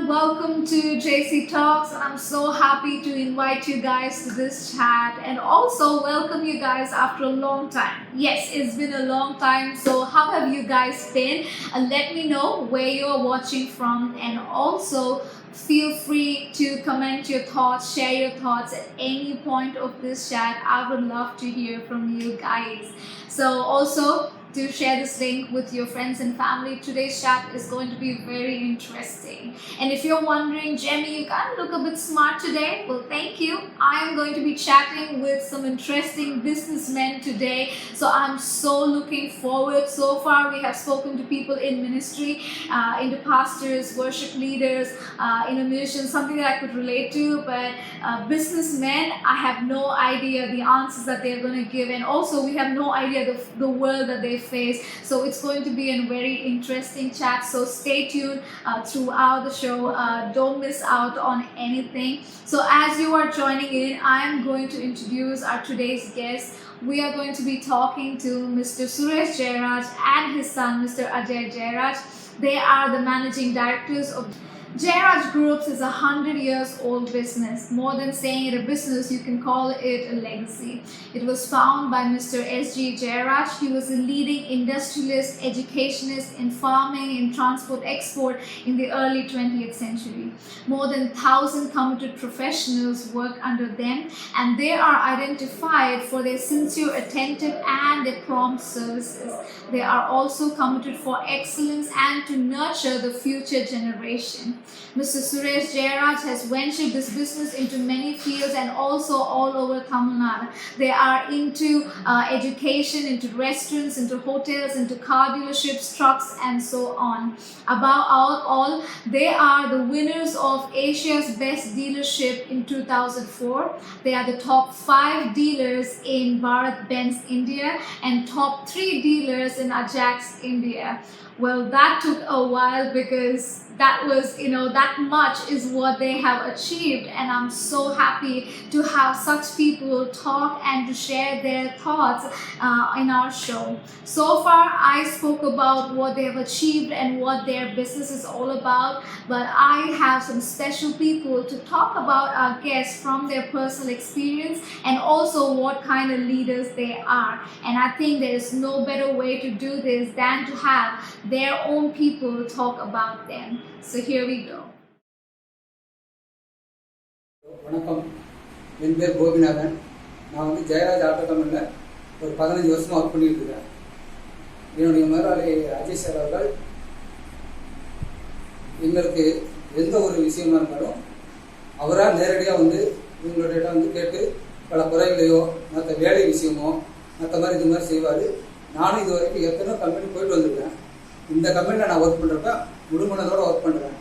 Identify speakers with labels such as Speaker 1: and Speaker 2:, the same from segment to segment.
Speaker 1: welcome to JC Talks. I'm so happy to invite you guys to this chat and also welcome you guys after a long time. Yes, it's been a long time. So how have you guys been? Let me know where you're watching from, and also feel free to comment your thoughts, share your thoughts at any point of this chat. I would love to hear from you guys. So also do share this link with your friends and family. Today's chat is going to be very interesting. And if you're wondering, Jemmy, you kind of look a bit smart today. Well, thank you. I am going to be chatting with some interesting businessmen today. So I'm so looking forward. So far, we have spoken to people in ministry, into pastors, worship leaders, musicians, something that I could relate to. But businessmen, I have no idea the answers that they're going to give. And also, we have no idea the world that they face. So it's going to be a very interesting chat. So stay tuned throughout the show. Don't miss out on anything. So as you are joining in, I'm going to introduce our today's guest. We are going to be talking to Mr. Suresh Jayaraj and his son, Mr. Ajay Jayaraj. They are the managing directors of Jayaraj Groups. Is a 100 years old business. More than saying it a business, you can call it a legacy. It was founded by Mr. Ajay Jayaraj. He was a leading industrialist, educationist in farming and transport export in the early 20th century. More than 1,000 committed professionals work under them, and they are identified for their sincere, attentive and their prompt services. They are also committed for excellence and to nurture the future generation. Mr. Suresh Jayaraj has ventured this business into many fields and also all over Tamil Nadu. They are into education, into restaurants, into hotels, into car dealerships, trucks and so on. Above all, they are the winners of Asia's Best Dealership in 2004. They are the top 5 dealers in Bharat Benz India and top 3 dealers in Ajax India. Well, that took a while because that was, that much is what they have achieved, and I'm so happy to have such people talk and to share their thoughts in our show. So far, I spoke about what they have achieved and what their business is all about, but I have some special people to talk about our guests from their personal experience and also what kind of leaders they are. And I think there is no better way to do this than to have their own people talk about them. So here we go.
Speaker 2: வணக்கம், என் பேர் கோபிநாதன். நான் Jayaraj auto கம்பெனியில் ஒரு 15 வருஷமாக work பண்ணிட்டு இருக்கேன். என்னுடைய முதலாளி அஜய் சார் அவர்கள் எங்களுக்கு எந்த ஒரு விஷயமா இருந்தாலும் அவராக நேரடியாக இவங்களோட கேட்டு பல குறைகளையோ மற்ற வேலை விஷயமோ மற்ற மாதிரி இது மாதிரி செய்வார். நானும் இது வரைக்கும் எத்தனை கம்பெனி போயிட்டு வந்திருக்கேன். இந்த கம்பெனியில் நான் ஒர்க் பண்ணுறப்ப முழுமனதோடு ஒர்க் பண்ணுறேன்.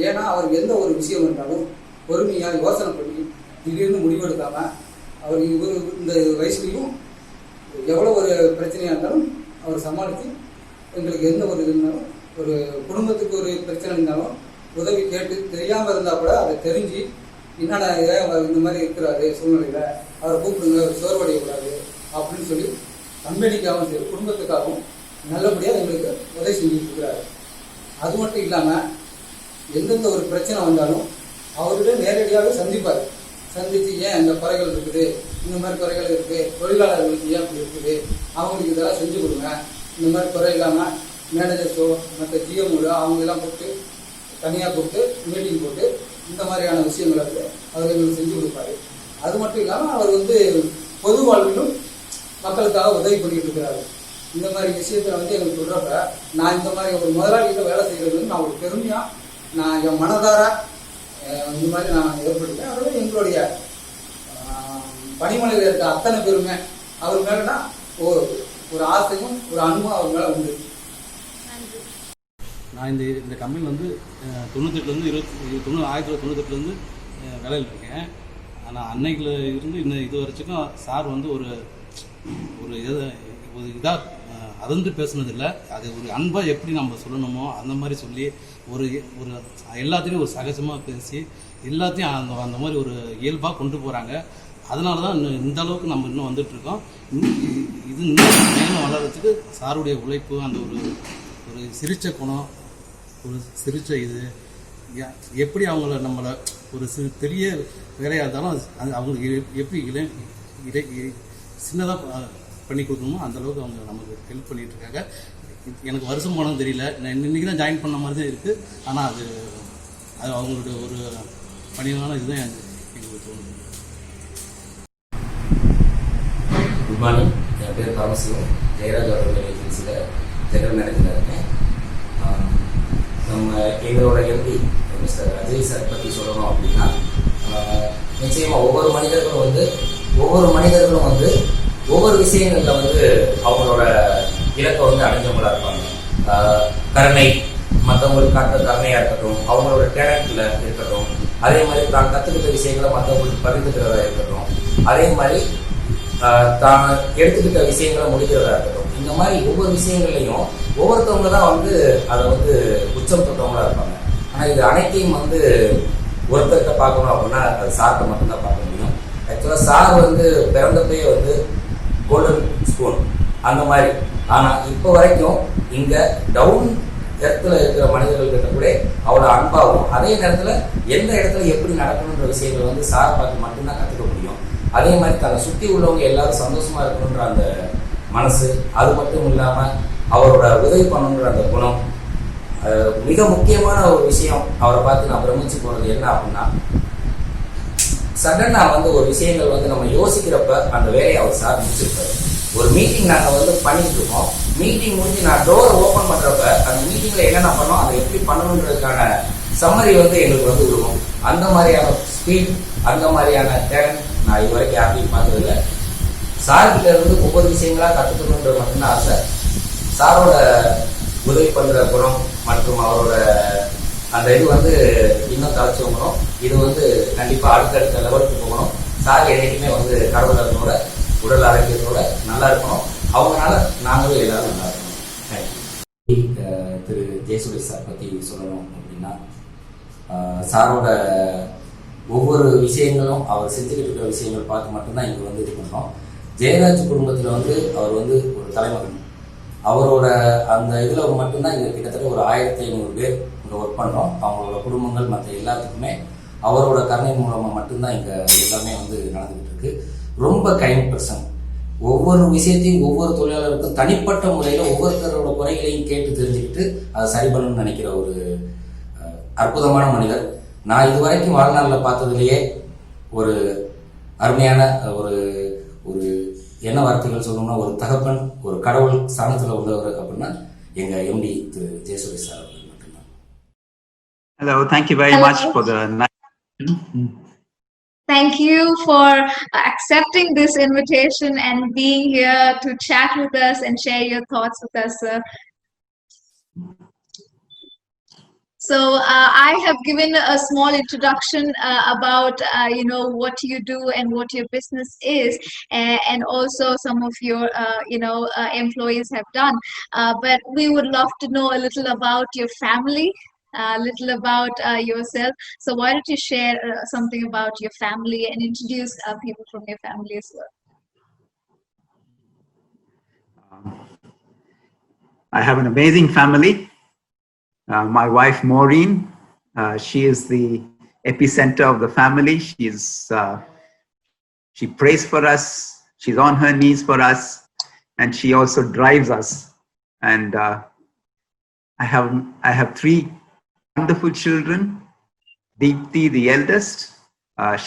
Speaker 2: ஏன்னா அவர் எந்த ஒரு விஷயம் இருந்தாலும் பொறுமையாக யோசனை பண்ணி திடீர்னு முடிவெடுக்காமல் அவர் இந்த வயசுலையும் எவ்வளோ ஒரு பிரச்சனையாக இருந்தாலும் அவர் சமாளித்து எங்களுக்கு எந்த ஒரு இது இருந்தாலும் ஒரு குடும்பத்துக்கு ஒரு பிரச்சனை இருந்தாலும் உதவி கேட்டு தெரியாமல் இருந்தால் கூட அதை தெரிஞ்சு என்னென்ன இந்த மாதிரி இருக்கிறாரு சூழ்நிலையில் அவரை கூப்பிடுங்க, சோர்வடையக்கூடாது அப்படின்னு சொல்லி கம்பெனிக்காகவும் சரி குடும்பத்துக்காகவும் நல்லபடியாக எங்களுக்கு உதவி செஞ்சுட்டு இருக்கிறாரு. அது மட்டும் இல்லாமல் எந்தெந்த ஒரு பிரச்சனை வந்தாலும் அவர்கிட்ட நேரடியாகவே சந்திப்பார். சந்தித்து ஏன் இந்த குறைகள் இருக்குது, இந்த மாதிரி குறைகள் இருக்குது, தொழிலாளர்களுக்கு ஏன் இப்படி இருக்குது, அவங்களுக்கு இதெல்லாம் செஞ்சு கொடுங்க, இந்த மாதிரி குறை இல்லாமல் மேனேஜர்ஸோ மற்ற ஜிஎம்மோட அவங்களெல்லாம் கூப்பிட்டு தனியாக கூப்பிட்டு மீட்டிங் போட்டு இந்த மாதிரியான விஷயங்களை அவர் எங்களுக்கு செஞ்சு கொடுப்பாரு. அது மட்டும் இல்லாமல் அவர் பொது வாழ்விலும் மக்களுக்காக உதவி பண்ணிட்டு இருக்கிறாரு. இந்த மாதிரி விஷயத்தில் எங்களுக்கு சொல்கிறப்ப நான் இந்த மாதிரி ஒரு முதலாளிகிட்ட வேலை செய்கிறது நான் ஒரு பெருமையாக நான் என் மனதார இந்த மாதிரி நான் ஏற்படுத்தேன். அதோட எங்களுடைய பணிமனையில் இருக்க அத்தனை பெருமை அவர் மேலேனா ஒரு ஆசையும் ஒரு அன்பும் அவர் மேலே உண்டு.
Speaker 3: நான் இந்த கம்பெனியில் 1998 வேலையில் இருக்கேன். ஆனால் அன்னைக்குல இருந்து இன்னும் இது வரைக்கும் சார் ஒரு இதாக அதந்து பேசுனதில்லை. அது ஒரு அன்பாக எப்படி நம்ம சொல்லணுமோ அந்த மாதிரி சொல்லி ஒரு எல்லாத்தையும் ஒரு சகஜமாக பேசி எல்லாத்தையும் அந்த மாதிரி ஒரு இயல்பாக கொண்டு போகிறாங்க. அதனால தான் இந்த அளவுக்கு நம்ம இன்னும் வந்துட்டுருக்கோம். இது இன்னும் மேலும் வளர்கிறதுக்கு சாருடைய உழைப்பு, அந்த ஒரு சிரிச்ச குணம், ஒரு சிரிச்ச இது எப்படி அவங்கள நம்மளை ஒரு பெரிய வேலையாக இருந்தாலும் அது அவங்களுக்கு எப்படி சின்னதாக பண்ணி கொடுக்கணுமோ அந்தளவுக்கு அவங்க நமக்கு ஹெல்ப் பண்ணிகிட்டு இருக்காங்க. எனக்கு வருஷம் போனதும் தெரியல, நான் இன்றைக்கி தான் ஜாயின் பண்ண மாதிரி தான் இருக்குது. ஆனால் அது அவங்களுடைய ஒரு பணிவான இதுதான் எங்களுக்கு தோணுது.
Speaker 4: குட் மார்னிங், என் பேர் பரமசிவம், ஜெயராஜ் அவர்கள் ஏஜென்சியில் ஜெனரல் மேனேஜராக இருக்கேன். நம்ம எங்களோட எம்பி மிஸ்டர் அஜய் சார் பற்றி சொல்லணும் அப்படின்னா, நிச்சயமாக ஒவ்வொரு மனிதர்களும் வந்து ஒவ்வொரு விஷயங்களில் வந்து அவங்களோட இலக்கை வந்து அடைஞ்சவங்களாக இருப்பாங்க. கருணை, மற்றவங்களுக்கு காட்டுற கருணையாக இருக்கட்டும், அவங்களோட டேலண்ட்ல இருக்கட்டும், அதே மாதிரி தான் கற்றுக்கிட்ட விஷயங்களை மற்றவங்களுக்கு பகிர்ந்துக்கிறதா இருக்கட்டும், அதே மாதிரி தான் எடுத்துக்கிட்ட விஷயங்களை முடிக்கிறதா இருக்கட்டும், இந்த மாதிரி ஒவ்வொரு விஷயங்கள்லையும் ஒவ்வொருத்தவங்க தான் வந்து அதை வந்து உச்சம் தொட்டவங்களா இருப்பாங்க. ஆனால் இது அனைத்தையும் வந்து ஒருத்தர்கிட்ட பார்க்கணும் அப்படின்னா அது சார்கிட்ட மட்டும்தான் பார்க்க முடியும். ஆக்சுவலாக சார் வந்து பிறந்தப்பே வந்து கோல்டன் ஸ்பூன் அந்த மாதிரி. ஆனால் இப்போ வரைக்கும் இங்கே டவுன் இடத்துல இருக்கிற மனிதர்கள்கிட்ட கூட அவ்வளோ அன்பாகும். அதே நேரத்தில் எந்த இடத்துல எப்படி நடக்கணுன்ற விஷயங்கள் வந்து சார் பார்த்து மட்டும்தான் கற்றுக்க முடியும். அதே மாதிரி தன்னை சுற்றி உள்ளவங்க எல்லாரும் சந்தோஷமா இருக்கணுன்ற அந்த மனசு, அது மட்டும் இல்லாமல் அவரோட உதவி பண்ணணுன்ற அந்த குணம், மிக முக்கியமான ஒரு விஷயம். அவரை பார்த்து நான் பிரமிச்சு போகிறது என்ன அப்படின்னா, சடனாக வந்து ஒரு விஷயங்கள் வந்து நம்ம யோசிக்கிறப்ப அந்த வேலையை அவர் சார் முடிச்சிருப்பாரு. ஒரு மீட்டிங் நாங்கள் வந்து பண்ணிட்டு இருக்கோம், மீட்டிங் முடிஞ்சு நான் டோரை ஓப்பன் பண்ணுறப்ப அந்த மீட்டிங்கில் என்னென்ன பண்ணோம், அதை எப்படி பண்ணணுன்றதுக்கான சம்மரி வந்து எங்களுக்கு வந்து விடுவோம். அந்த மாதிரியான ஸ்பீட், அந்த மாதிரியான டேலண்ட் நான் இது வரைக்கும் யாரையும் பார்த்ததில்லை. சார்கிட்ட இருந்து ஒவ்வொரு விஷயங்களாக கற்றுக்கணுன்றது மட்டும்தான் ஆசை. சாரோட உதவி பண்ணுற குணம் மற்றும் அவரோட அந்த இது வந்து இன்னும் தலைச்சு வைக்கணும். இது வந்து கண்டிப்பாக அடுத்தடுத்த லெவலுக்கு போகணும். சார் என்னைக்குமே வந்து கடவுளர்களோட உடல் ஆரோக்கியத்தோட நல்லா இருக்கணும். அவங்களால நாங்களும் எல்லாரும் நல்லா இருக்கணும். திரு ஜெயசுரேஷ் சார் பற்றி சொல்லணும் அப்படின்னா, சாரோட ஒவ்வொரு விஷயங்களும் அவர் செஞ்சுக்கிட்டு இருக்கிற விஷயங்கள் பார்த்து மட்டும்தான் இங்கே வந்து இது பண்ணோம். ஜெயராஜ் குடும்பத்தில் வந்து அவர் வந்து ஒரு தலைமகன். அவரோட அந்த இதில் மட்டும்தான் இங்கே கிட்டத்தட்ட ஒரு 1500 பேர் இங்கே ஒர்க் பண்ணுறோம். அவங்களோட குடும்பங்கள் மற்ற எல்லாத்துக்குமே அவரோட கருணை மூலமாக மட்டும்தான் இங்கே எல்லாமே வந்து நடந்துகிட்டு இருக்கு. ரொம்ப கைண்ட் பர்சன். ஒவ்வொரு விஷயத்தையும் ஒவ்வொரு தொழிலாளருக்கும் தனிப்பட்ட முறையில் ஒவ்வொருத்தரோட குறைகளையும் கேட்டு தெரிஞ்சுக்கிட்டு அதை சரி பண்ணணும்னு நினைக்கிற ஒரு அற்புதமான மனிதர். நான் இதுவரைக்கும் வாழ்நாளில் பார்த்ததுலேயே ஒரு அருமையான ஒரு ஒரு என்ன வார்த்தைகள் சொல்லணும்னா, ஒரு தகப்பன், ஒரு கடவுள் ஸ்தானத்தில் உள்ளவர் அப்படின்னா எங்கள் எம்டி திரு ஜெயசுரேஷ் சார் அவர்கள் மட்டும்தான்.
Speaker 5: Hello, thank you very much for the
Speaker 1: Thank you for accepting this invitation and being here to chat with us and share your thoughts with us, sir. So I have given a small introduction about what you do and what your business is, and also some of your employees have done. But we would love to know a little about your family, a little about yourself. So why don't you share something about your family and introduce people from your family as well?
Speaker 5: I have an amazing family. My wife Maureen, she is the epicenter of the family. She prays for us. She's on her knees for us, and she also drives us. And I have 3 wonderful children. Deepthi, the eldest,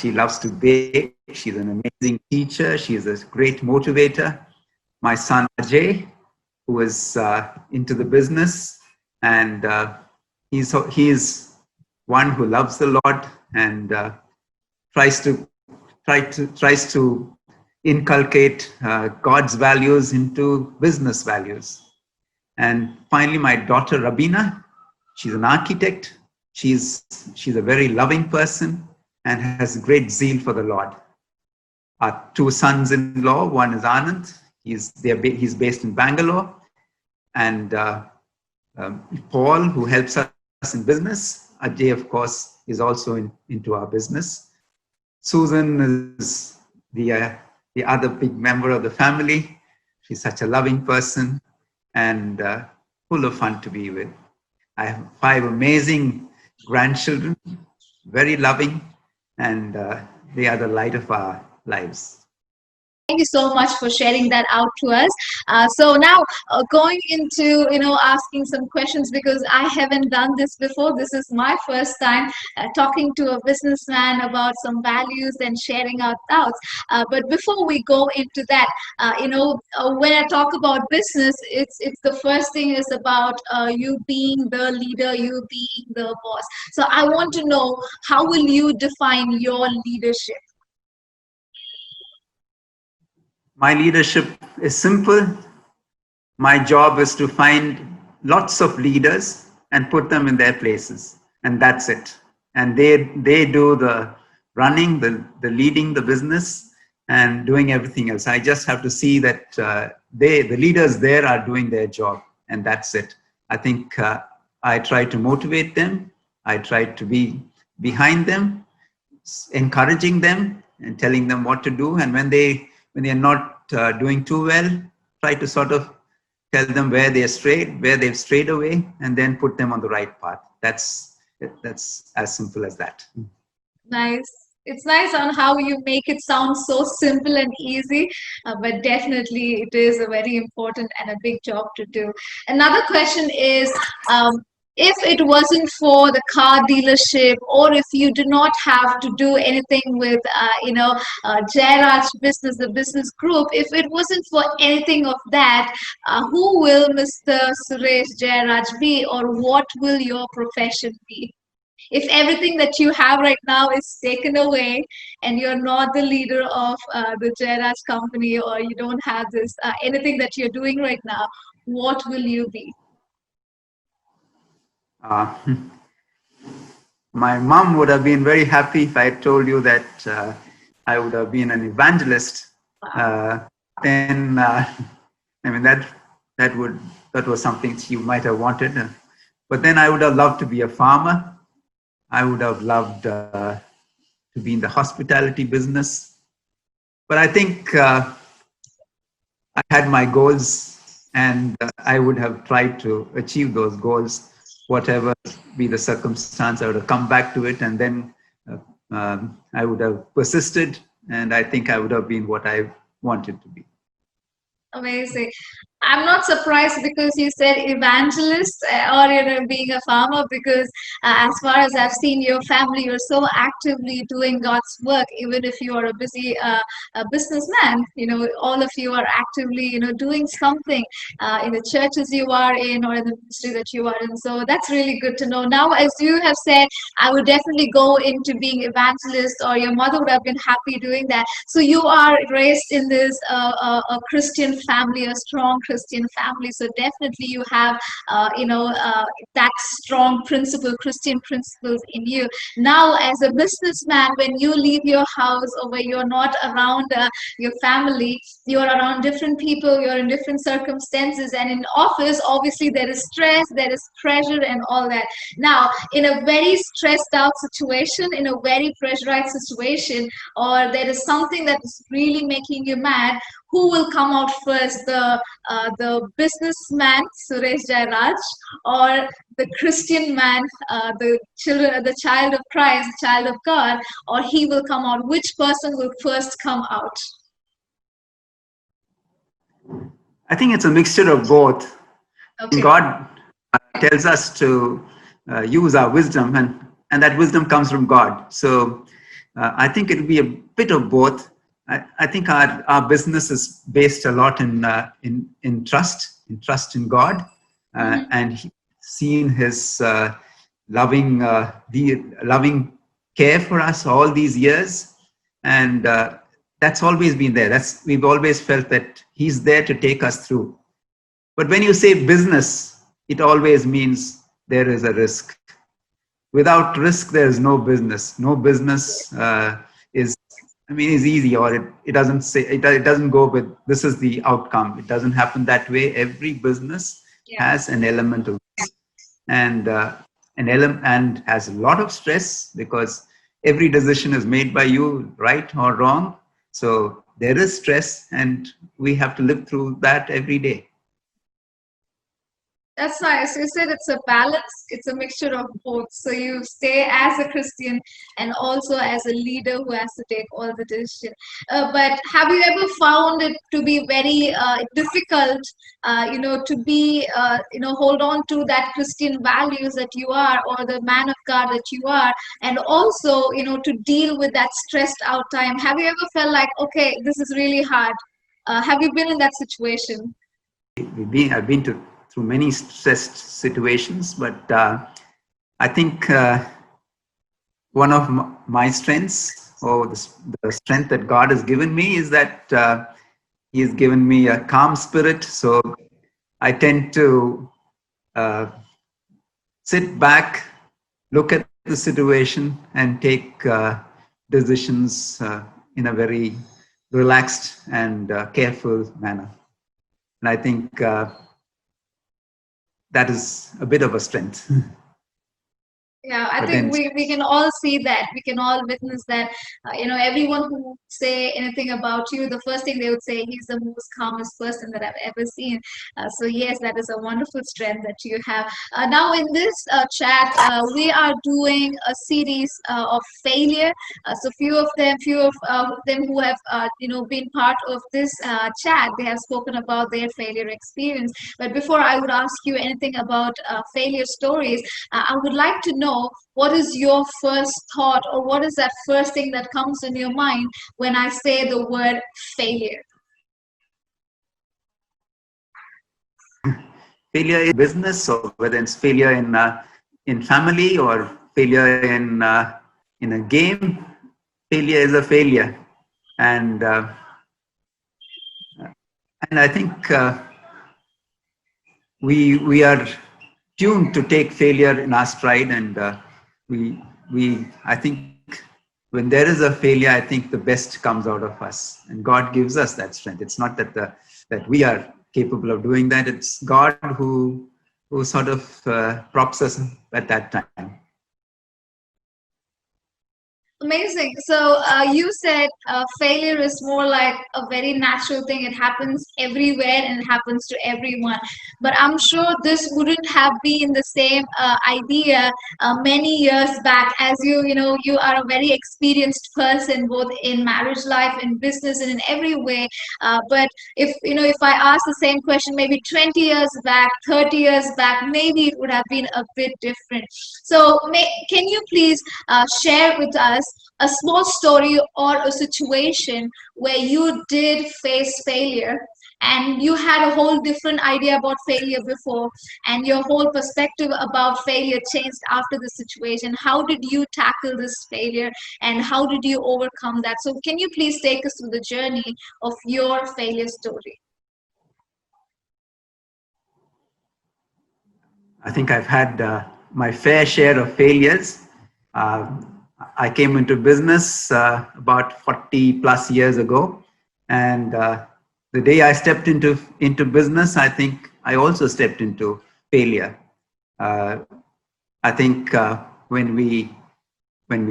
Speaker 5: she loves to bake. She's an amazing teacher. She's a great motivator. My son Ajay, who is into the business, and he is one who loves the Lord and tries to inculcate God's values into business values. And finally, my daughter Rabina, she's an architect. She's a very loving person and has great zeal for the Lord. Our 2 sons-in-law, one is Anand. He's based in Bangalore, and Paul, who helps us in business. Ajay, of course, is also into our business. Susan is the other big member of the family. She's such a loving person and full of fun to be with. I have 5 amazing grandchildren, very loving, and they are the light of our lives.
Speaker 1: Thank you so much for sharing that out to us. So now going into asking some questions, because I haven't done this before. This is my first time talking to a businessman about some values and sharing our thoughts. But before we go into that, when I talk about business, it's the first thing is about you being the leader, you being the boss. So I want to know, how will you define your leadership?
Speaker 5: My leadership is simple. My job is to find lots of leaders and put them in their places, and that's it. And they do the running, the leading the business, and doing everything else. I just have to see that the leaders there are doing their job, and that's it. I think I try to motivate them. I try to be behind them, encouraging them and telling them what to do. And when they're not doing too well, try to sort of tell them where they've strayed away, and then put them on the right path. That's as simple as that.
Speaker 1: Nice. It's nice on how you make it sound so simple and easy, but definitely it is a very important and a big job to do. Another question is, if it wasn't for the car dealership, or if you do not have to do anything with, Jayaraj business, the business group, if it wasn't for anything of that, who will Mr. Suresh Jayaraj be, or what will your profession be? If everything that you have right now is taken away and you're not the leader of the Jayaraj company, or you don't have this anything that you're doing right now, what will you be?
Speaker 5: Uh, my mom would have been very happy if I told you that I would have been an evangelist. Then, I mean, that was something she might have wanted. But then I would have loved to be a farmer. I would have loved to be in the hospitality business. But I think I had my goals, and I would have tried to achieve those goals, whatever be the circumstance. I would have come back to it, and then I would have persisted, and I think I would have been what I wanted to be.
Speaker 1: Amazing. I'm not surprised because you said evangelist, or being a farmer, because as far as I've seen your family, you're so actively doing God's work. Even if you are a busy a businessman, all of you are actively doing something in the churches you are in, or in the ministry that you are in. So that's really good to know. Now, as you have said, I would definitely go into being evangelist, or your mother would have been happy doing that. So you are raised in this a Christian family, a strong Christian family. So definitely you have, that strong Christian principles in you. Now, as a businessman, when you leave your house, or when you're not around your family, you're around different people, you're in different circumstances, and in office, obviously there is stress, there is pressure, and all that. Now, in a very stressed out situation, in a very pressurized situation, or there is something that is really making you mad, who will come out first, the businessman Suresh Jayaraj, or the Christian man, the child of Christ, the child of God, or he will come out? Which person will first come out?
Speaker 5: I think it's a mixture of both.
Speaker 1: Okay.
Speaker 5: God tells us to use our wisdom, and that wisdom comes from God. So I think it'll be a bit of both. I think our business is based a lot in trust in God, and seeing His loving care for us all these years, and that's always been there. We've always felt that He's there to take us through. But when you say business, it always means there is a risk. Without risk, there is no business. No business is easy, or it doesn't go with this is the outcome. It doesn't happen that way. Every business has an element of risk, and and has a lot of stress, because every decision is made by you, right or wrong. So there is stress, and we have to live through that every day.
Speaker 1: That's nice. You said it's a balance, it's a mixture of both. So you stay as a Christian and also as a leader who has to take all the decision. But have you ever found it to be very difficult, to be, hold on to that Christian values that you are, or the man of God that you are, and also, to deal with that stressed out time? Have you ever felt like, okay, this is really hard? Have you been in that situation?
Speaker 5: I've been through many stressed situations, but I think one of my strengths, or the strength that God has given me, is that He has given me a calm spirit. So I tend to sit back, look at the situation, and take decisions in a very relaxed and careful manner. And I think that is a bit of a strength.
Speaker 1: Yeah, I
Speaker 5: But
Speaker 1: think
Speaker 5: then,
Speaker 1: we can all see that. We can all witness that. Everyone who say anything about you, the first thing they would say, he's the most calmest person that I've ever seen. So yes, that is a wonderful strength that you have. Now in this chat, we are doing a series of failure. So few of them who have been part of this chat, they have spoken about their failure experience. But before I would ask you anything about failure stories, I would like to know, what is your first thought, or what is that first thing that comes in your mind when I say the word failure?
Speaker 5: failure in business, or whether it's failure in family, or failure in a game, failure is a failure, and I think we are tuned to take failure in our stride, and we I think when there is a failure, I think the best comes out of us, and God gives us that strength. It's not that we are capable of doing that. It's God who sort of props us at that time.
Speaker 1: Amazing. So you said failure is more like a very natural thing. It happens everywhere and it happens to everyone. But I'm sure this wouldn't have been the same idea many years back. As you are a very experienced person, both in marriage life, in business, and in every way. But if I ask the same question maybe 20 years back, 30 years back, maybe it would have been a bit different. So can you please share with us a small story or a situation where you did face failure and you had a whole different idea about failure before, and your whole perspective about failure changed after the situation? How did you tackle this failure and how did you overcome that? So can you please take us through the journey of your failure story?
Speaker 5: I think I've had my fair share of failures. Uh, I came into business about 40 plus years ago, and the day I stepped into business, I think I also stepped into failure. I think when we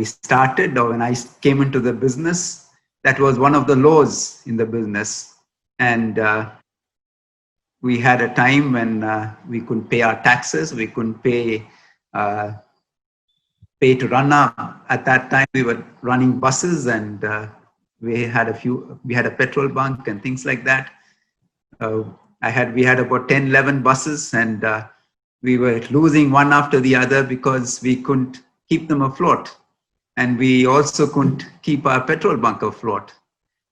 Speaker 5: started, or when I came into the business, that was one of the lows in the business, and we had a time when we couldn't pay our taxes, we couldn't pay to run at that time. We were running buses, and we had a petrol bunk and things like that. We had about 10, 11 buses, and we were losing one after the other because we couldn't keep them afloat. And we also couldn't keep our petrol bunk afloat.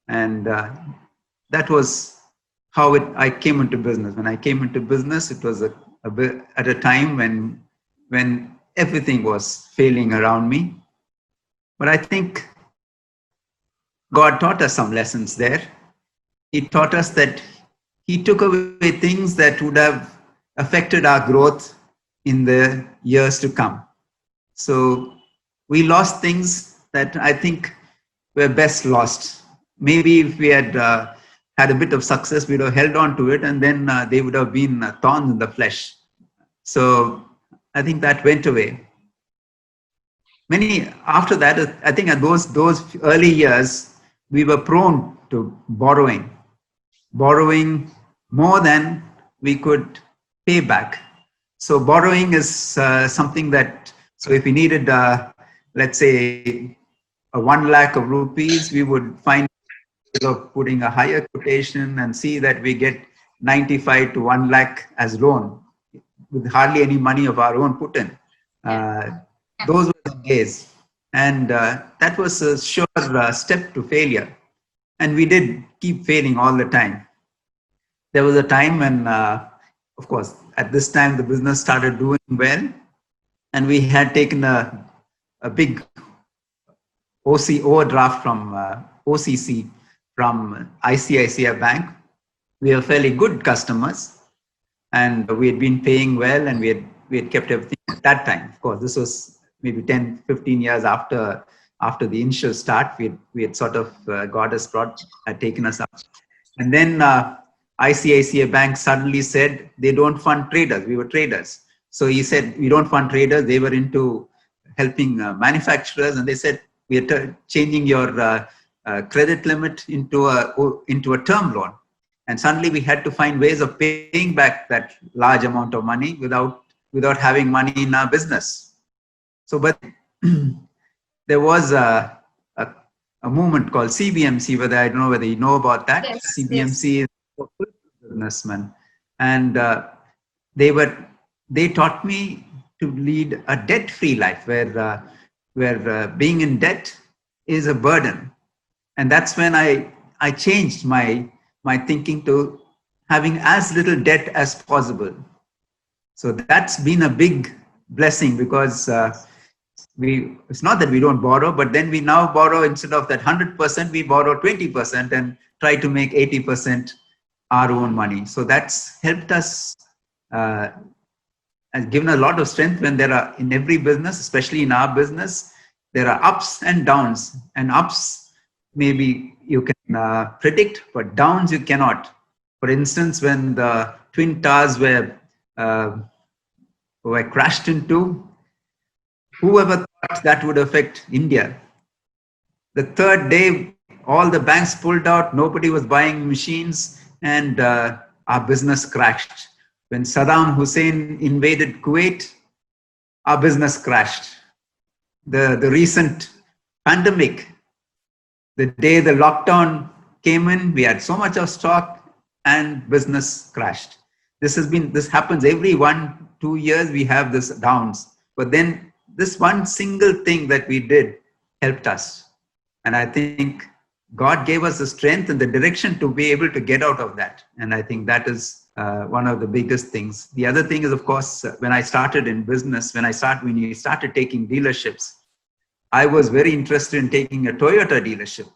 Speaker 5: And that was how I came into business. When I came into business, it was at a time when everything was failing around me. But I think God taught us some lessons there. He taught us that He took away things that would have affected our growth in the years to come. So we lost things that I think were best lost. Maybe if we had had a bit of success, we'd have held on to it, and then they would have been thorns in the flesh. So I think that went away. After that, I think at those early years, we were prone to borrowing more than we could pay back. So borrowing is something that, so if we needed, let's say, 1 lakh of rupees, we would find of putting a higher quotation and see that we get 95 to 1 lakh as loan with hardly any money of our own put in. Uh, those were the days. And that was a sure step to failure. And we did keep failing all the time. There was a time when, of course, at this time the business started doing well, and we had taken a big OC overdraft from OCC from ICICI Bank. We were fairly good customers, and we had been paying well, and we had kept everything at that time. Of course, this was maybe 10, 15 years after the initial start. We had sort of got us brought, had taken us up. And then ICICI Bank suddenly said they don't fund traders. We were traders. So he said, we don't fund traders. They were into helping manufacturers. And they said, we are changing your credit limit into a term loan. And suddenly we had to find ways of paying back that large amount of money without having money in our business. So, but there was a movement called CBMC, whether I don't know whether you know about that.
Speaker 1: Yes,
Speaker 5: CBMC is for businessmen, and they taught me to lead a debt-free life, where being in debt is a burden, and that's when I changed my thinking to having as little debt as possible. So that's been a big blessing, because it's not that we don't borrow, but then we now borrow, instead of that 100%, we borrow 20% and try to make 80% our own money. So that's helped us and given a lot of strength when there are, in every business, especially in our business, there are ups and downs. And ups, maybe you can predict, but downs you cannot. For instance, when the Twin Towers were crashed into, whoever thought that would affect India? The third day, all the banks pulled out, nobody was buying machines, and our business crashed. When Saddam Hussein invaded Kuwait, our business crashed. The recent pandemic, the day the lockdown came in, we had so much of stock and business crashed. This happens every 1-2 years, we have this downs. But then this one single thing that we did helped us. And I think God gave us the strength and the direction to be able to get out of that. And I think that is one of the biggest things. The other thing is, of course, when I started in business, when we started taking dealerships, I was very interested in taking a Toyota dealership,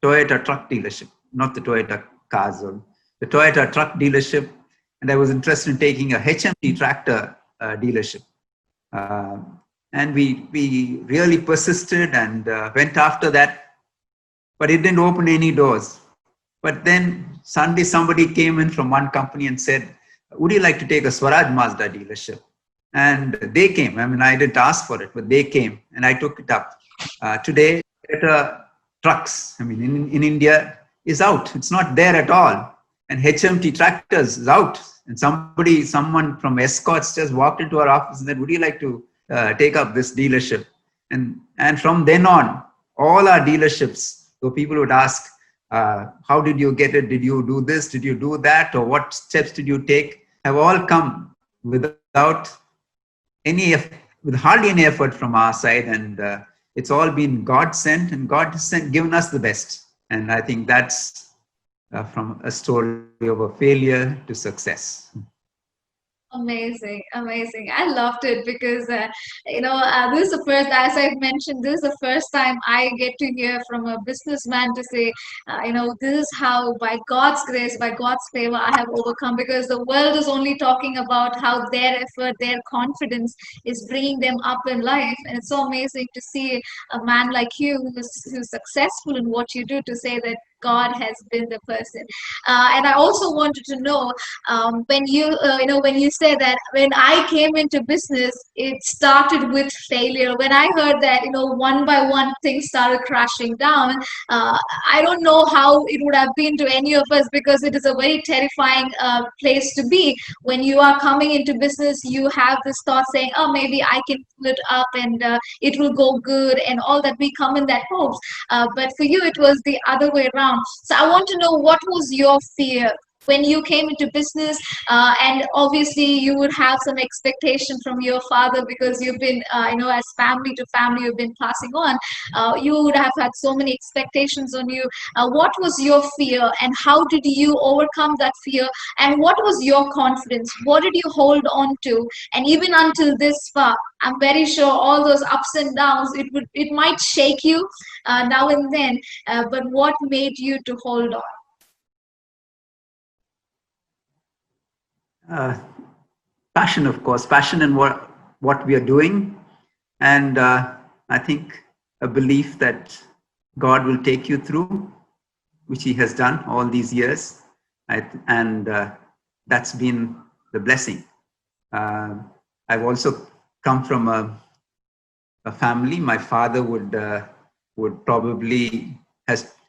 Speaker 5: Toyota truck dealership, not the Toyota cars, or the Toyota truck dealership. And I was interested in taking a HMT tractor dealership. And we really persisted and went after that, but it didn't open any doors. But then suddenly somebody came in from one company and said, would you like to take a Swaraj Mazda dealership? And they came. I mean, I didn't ask for it, but they came, and I took it up. Today, Toyota trucks, I mean, in India, is out. It's not there at all. And HMT tractors is out. And someone from Escorts just walked into our office and said, would you like to take up this dealership? And from then on, all our dealerships, so people would ask, how did you get it? Did you do this? Did you do that? Or what steps did you take? Have all come without with hardly any effort from our side. And it's all been God sent, and God has given us the best. And I think that's from a story of a failure to success.
Speaker 1: Amazing, amazing. I loved it because, this is the first, as I've mentioned, this is the first time I get to hear from a businessman to say, this is how, by God's grace, by God's favor, I have overcome, because the world is only talking about how their effort, their confidence is bringing them up in life. And it's so amazing to see a man like you who's successful in what you do, to say that God has been the person. And I also wanted to know, when when you say that when I came into business, it started with failure. When I heard that, one by one things started crashing down, uh, I don't know how it would have been to any of us, because it is a very terrifying place to be. When you are coming into business, you have this thought saying, oh, maybe I can pull it up, and it will go good, and all that. We come in that hopes. But for you, it was the other way around. So I want to know, what was your fear when you came into business? And obviously you would have some expectation from your father, because you've been, as family to family, you've been passing on. You would have had so many expectations on you. What was your fear, and how did you overcome that fear? And what was your confidence? What did you hold on to? And even until this far, I'm very sure all those ups and downs, it might shake you now and then. But what made you to hold on?
Speaker 5: Uh, Passion, of course, passion in what we are doing, and I think a belief that God will take you through, which He has done all these years, and that's been the blessing. I've also come from a family. My father would probably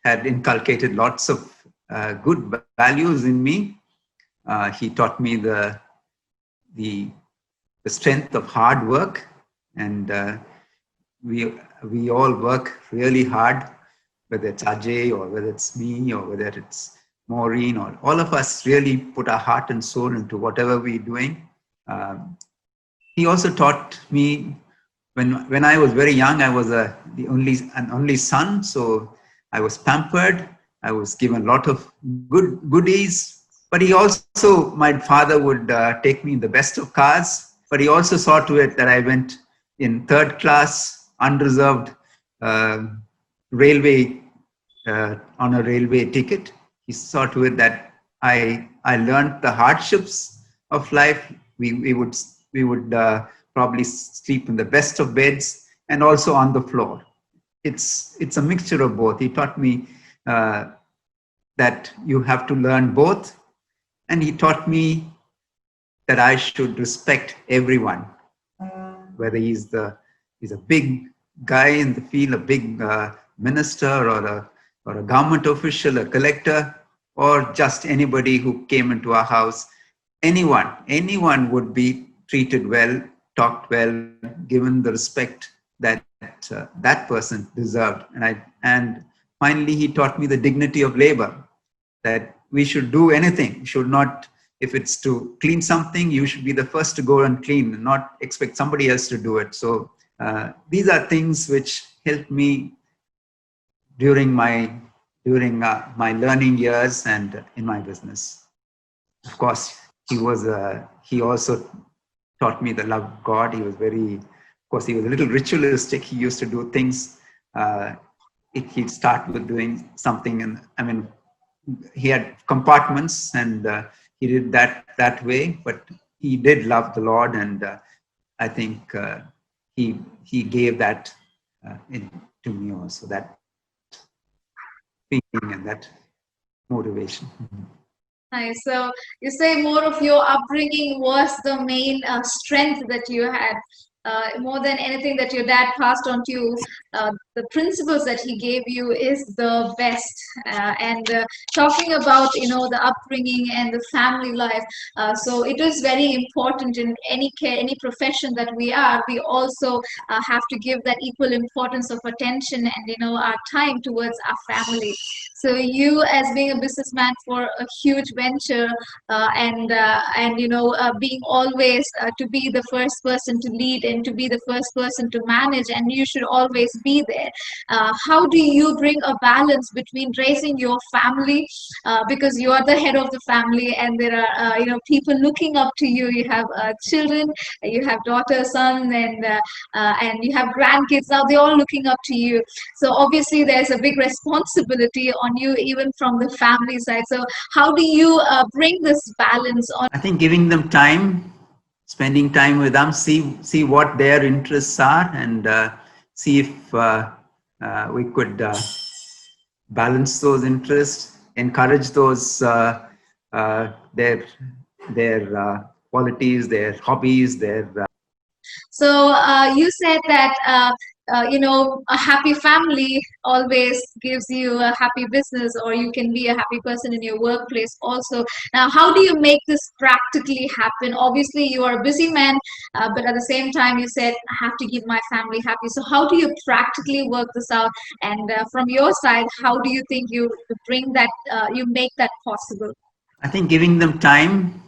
Speaker 5: had inculcated lots of good values in me. He taught me the strength of hard work, and we all work really hard, whether it's Ajay or whether it's me or whether it's Maureen, or all of us really put our heart and soul into whatever we're doing. He also taught me, when I was very young, I was an only son, so I was pampered. I was given a lot of goodies. But he also, my father would take me in the best of cars, but he also saw to it that I went in third class, unreserved railway, on a railway ticket. He saw to it that I learned the hardships of life. We would probably sleep in the best of beds and also on the floor. It's a mixture of both. He taught me that you have to learn both. And he taught me that I should respect everyone, whether he's a big guy in the field, a big minister, or a government official, a collector, or just anybody who came into our house. Anyone would be treated well, talked well, given the respect that that person deserved. And finally, he taught me the dignity of labor, that we should do anything. We should not, if it's to clean something, you should be the first to go and clean and not expect somebody else to do it. So these are things which helped me during my learning years and in my business. Of course, he also taught me the love of God. He was he was a little ritualistic. He used to do things. He'd start with doing something, and he had compartments, and he did that way. But he did love the Lord, and I think he gave that to me also, that thinking and that motivation.
Speaker 1: Nice. So you say more of your upbringing was the main strength that you had, more than anything that your dad passed on to you. The principles that he gave you is the best. And talking about the upbringing and the family life, so it is very important in any care, any profession that we are. We also have to give that equal importance of attention and our time towards our family. So you, as being a businessman for a huge venture, and being always to be the first person to lead and to be the first person to manage, and you should always be there. How do you bring a balance between raising your family, because you are the head of the family, and there are people looking up to you. You have children, you have daughter, son, and you have grandkids. Now they're all looking up to you. So obviously there's a big responsibility on you, even from the family side. So how do you bring this balance on?
Speaker 5: I think giving them time, spending time with them, see what their interests are, and see if we could balance those interests, encourage those their qualities, their hobbies, their
Speaker 1: So you said that a happy family always gives you a happy business, or you can be a happy person in your workplace also. Now, how do you make this practically happen? Obviously, you are a busy man, but at the same time, you said I have to keep my family happy. So, how do you practically work this out? And from your side, how do you think you bring that, you make that possible?
Speaker 5: I think giving them time,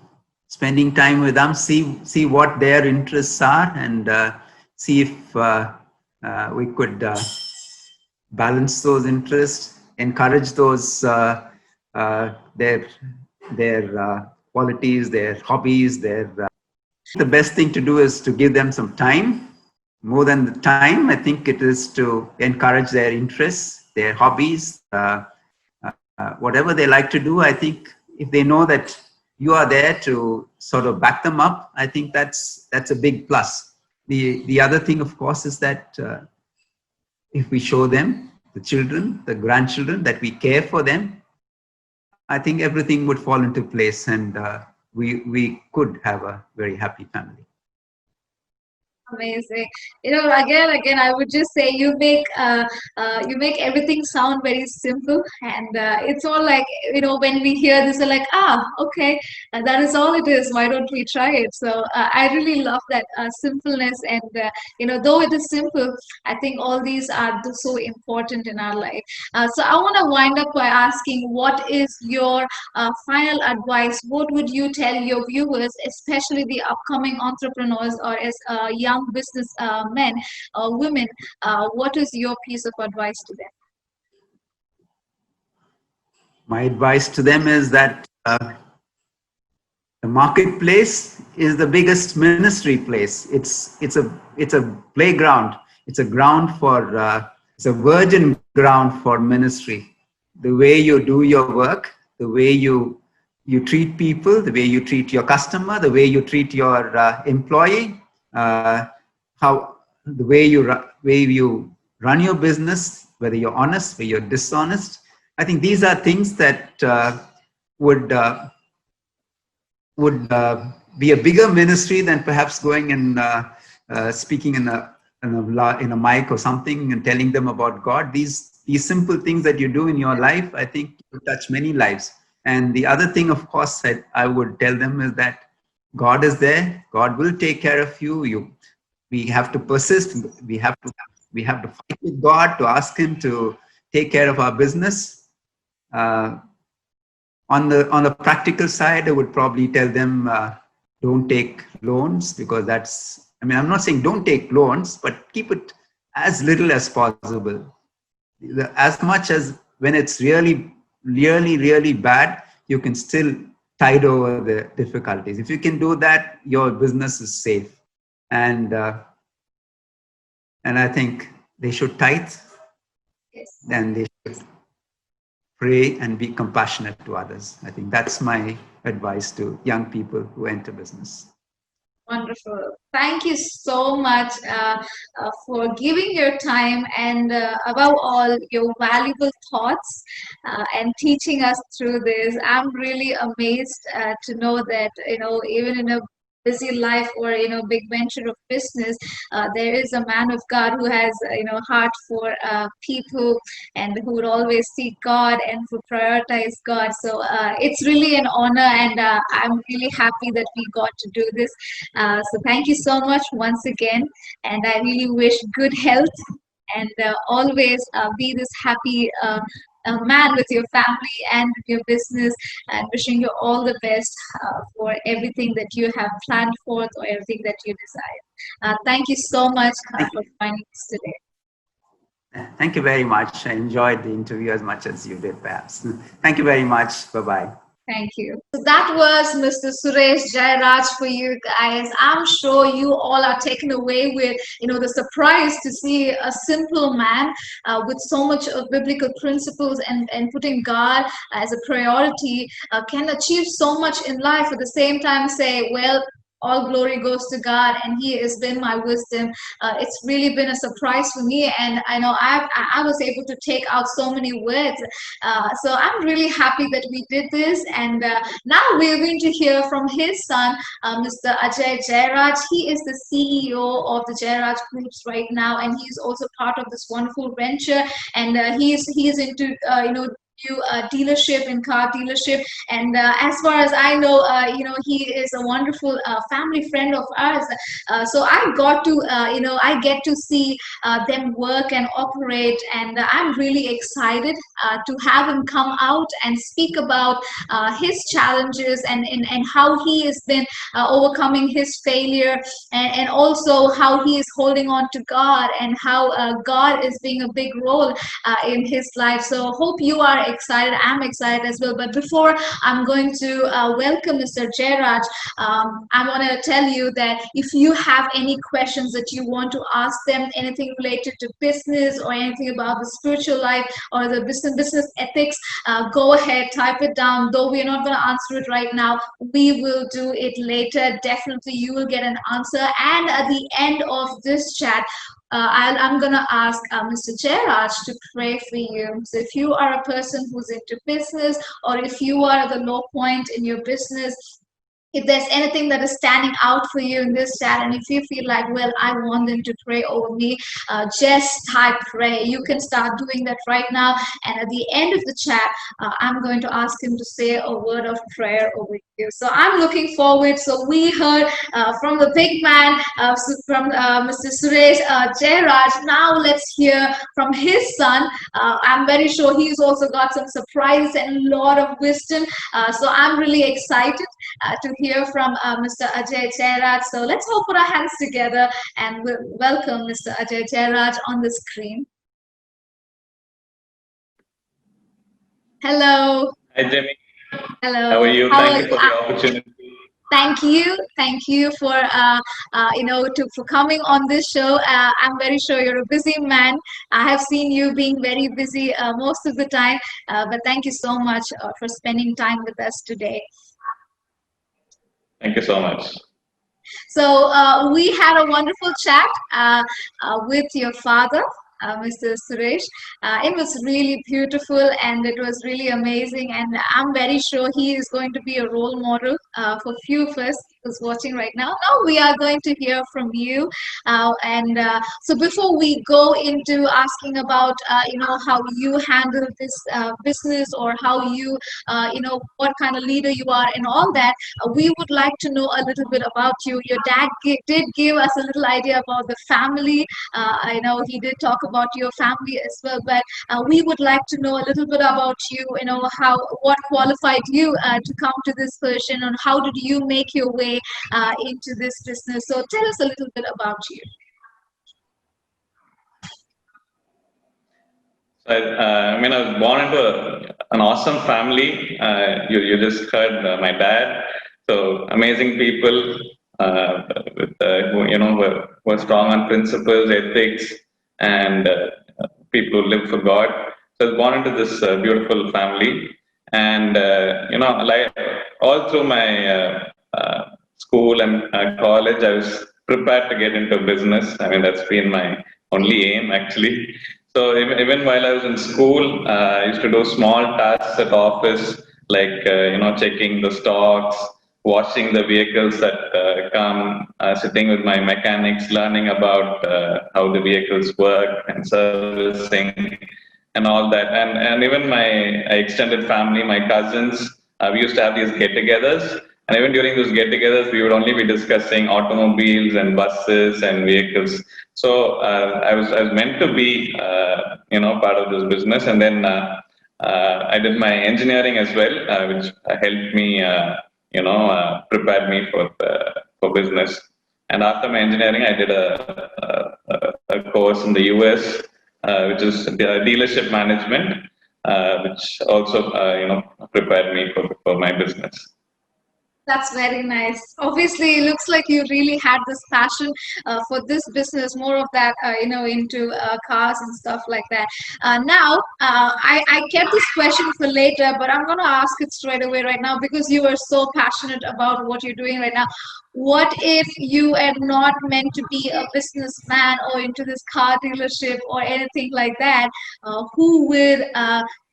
Speaker 5: spending time with them, see what their interests are, and see if we could balance those interests, encourage those their qualities, their hobbies, their. The best thing to do is to give them some time. More than the time, I think it is to encourage their interests, their hobbies, whatever they like to do. I think if they know that you are there to sort of back them up, I think that's a big plus. The other thing, of course, is that if we show them, the children, the grandchildren, that we care for them, I think everything would fall into place, and we could have a very happy family.
Speaker 1: Amazing. Again, I would just say you make everything sound very simple, and it's all like, when we hear this, we're like, okay, that is all it is. Why don't we try it? So I really love that simpleness, and though it is simple, I think all these are so important in our life. So I want to wind up by asking, what is your final advice? What would you tell your viewers, especially the upcoming entrepreneurs or as young business men or women? What is your piece of advice to them?
Speaker 5: My advice to them is that the marketplace is the biggest ministry place. It's a playground. It's a ground for it's a virgin ground for ministry. The way you do your work, the way you treat people, the way you treat your customer, the way you treat your employee, how the way you run your business, whether you're honest, whether you're dishonest. I think these are things that would be a bigger ministry than perhaps going and speaking in a mic or something and telling them about God. These simple things that you do in your life, I think, will touch many lives. And the other thing, of course, that I would tell them is that God is there. God will take care of you. We have to persist. We have to fight with God to ask Him to take care of our business. On the practical side, I would probably tell them don't take loans, because I'm not saying don't take loans, but keep it as little as possible. As much as when it's really, really, really bad, you can still tide over the difficulties. If you can do that, your business is safe. And I think they should tithe, and they should pray and be compassionate to others. I think that's my advice to young people who enter business.
Speaker 1: Wonderful. Thank you so much for giving your time, and above all, your valuable thoughts and teaching us through this. I'm really amazed to know that, even in a busy life or big venture of business, there is a man of God who has heart for people, and who would always seek God and who prioritize God. So it's really an honor, and I'm really happy that we got to do this. So thank you so much once again, and I really wish good health, and always be this happy man with your family and with your business, and wishing you all the best for everything that you have planned forth or everything that you desire. Thank you so much for joining us today.
Speaker 5: Thank you very much. I enjoyed the interview as much as you did, perhaps. Thank you very much. Bye-bye.
Speaker 1: Thank you. So that was Mr. Suresh Jayaraj for you guys. I'm sure you all are taken away with, the surprise to see a simple man with so much of biblical principles, and putting God as a priority can achieve so much in life. At the same time, say, well, all glory goes to God, and He has been my wisdom. It's really been a surprise for me, and I know I was able to take out so many words. So I'm really happy that we did this, and now we're going to hear from his son, Mr. Ajay Jayaraj. He is the CEO of the Jayaraj Groups right now, and he's also part of this wonderful venture. And he's into new dealership and car dealership. And as far as I know, he is a wonderful family friend of ours. So I got to I get to see them work and operate, and I'm really excited to have him come out and speak about his challenges, and how he has been overcoming his failure, and also how he is holding on to God, and how God is being a big role in his life. So hope you are excited. I'm excited as well. But before I'm going to welcome Mr. Jairaj, I want to tell you that if you have any questions that you want to ask them, anything related to business or anything about the spiritual life or the business ethics, go ahead, type it down. Though we're not going to answer it right now, we will do it later. Definitely you will get an answer. And at the end of this chat, I'm going to ask Mr. Jairaj to pray for you. So if you are a person who's into business, or if you are at the low point in your business, if there's anything that is standing out for you in this chat, and if you feel like, well, I want them to pray over me, just type pray. You can start doing that right now. And at the end of the chat, I'm going to ask him to say a word of prayer over you. So I'm looking forward. So we heard from the big man, from Mr. Suresh Jayaraj. Now let's hear from his son. I'm very sure he's also got some surprises and a lot of wisdom. So I'm really excited to hear from Mr. Ajay Jayaraj. So let's all put our hands together and we'll welcome Mr. Ajay Jayaraj on the screen. Hello.
Speaker 6: Hi, Jimmy.
Speaker 1: Hello.
Speaker 6: How are you? Thank you for the opportunity.
Speaker 1: Thank you for for coming on this show. I'm very sure you're a busy man. I have seen you being very busy most of the time, but thank you so much for spending time with us today.
Speaker 6: Thank you so much.
Speaker 1: So we had a wonderful chat with your father, Mr. Suresh. It was really beautiful, and it was really amazing. And I'm very sure he is going to be a role model for few of us who's watching right now. Now we are going to hear from you. So before we go into asking about how you handle this business, or how you what kind of leader you are and all that, we would like to know a little bit about you. Your dad did give us a little idea about the family. I know he did talk about your family as well, but we would like to know a little bit about you. What qualified you to come to this position, and how did you make your way into this business? So tell us a little bit about you.
Speaker 6: I was born into an awesome family. You just heard my dad. So amazing people who are strong on principles, ethics, and people who live for God. So I was born into this beautiful family, and like all through my school and college, I was prepared to get into business. That's been my only aim, actually. So even while I was in school, I used to do small tasks at office, like checking the stocks, washing the vehicles that come, sitting with my mechanics, learning about how the vehicles work and servicing and all that. And even my extended family, my cousins, we used to have these get-togethers. And even during those get-togethers, we would only be discussing automobiles and buses and vehicles. So I was meant to be, part of this business. And then I did my engineering as well, which helped me, prepared me for business. And after my engineering, I did a course in the US, which is dealership management, which also, prepared me for my business.
Speaker 1: That's very nice. Obviously, it looks like you really had this passion for this business, more of that, into cars and stuff like that. Now, I kept this question for later, but I'm going to ask it straight away right now because you are so passionate about what you're doing right now. What if you are not meant to be a businessman or into this car dealership or anything like that? Who would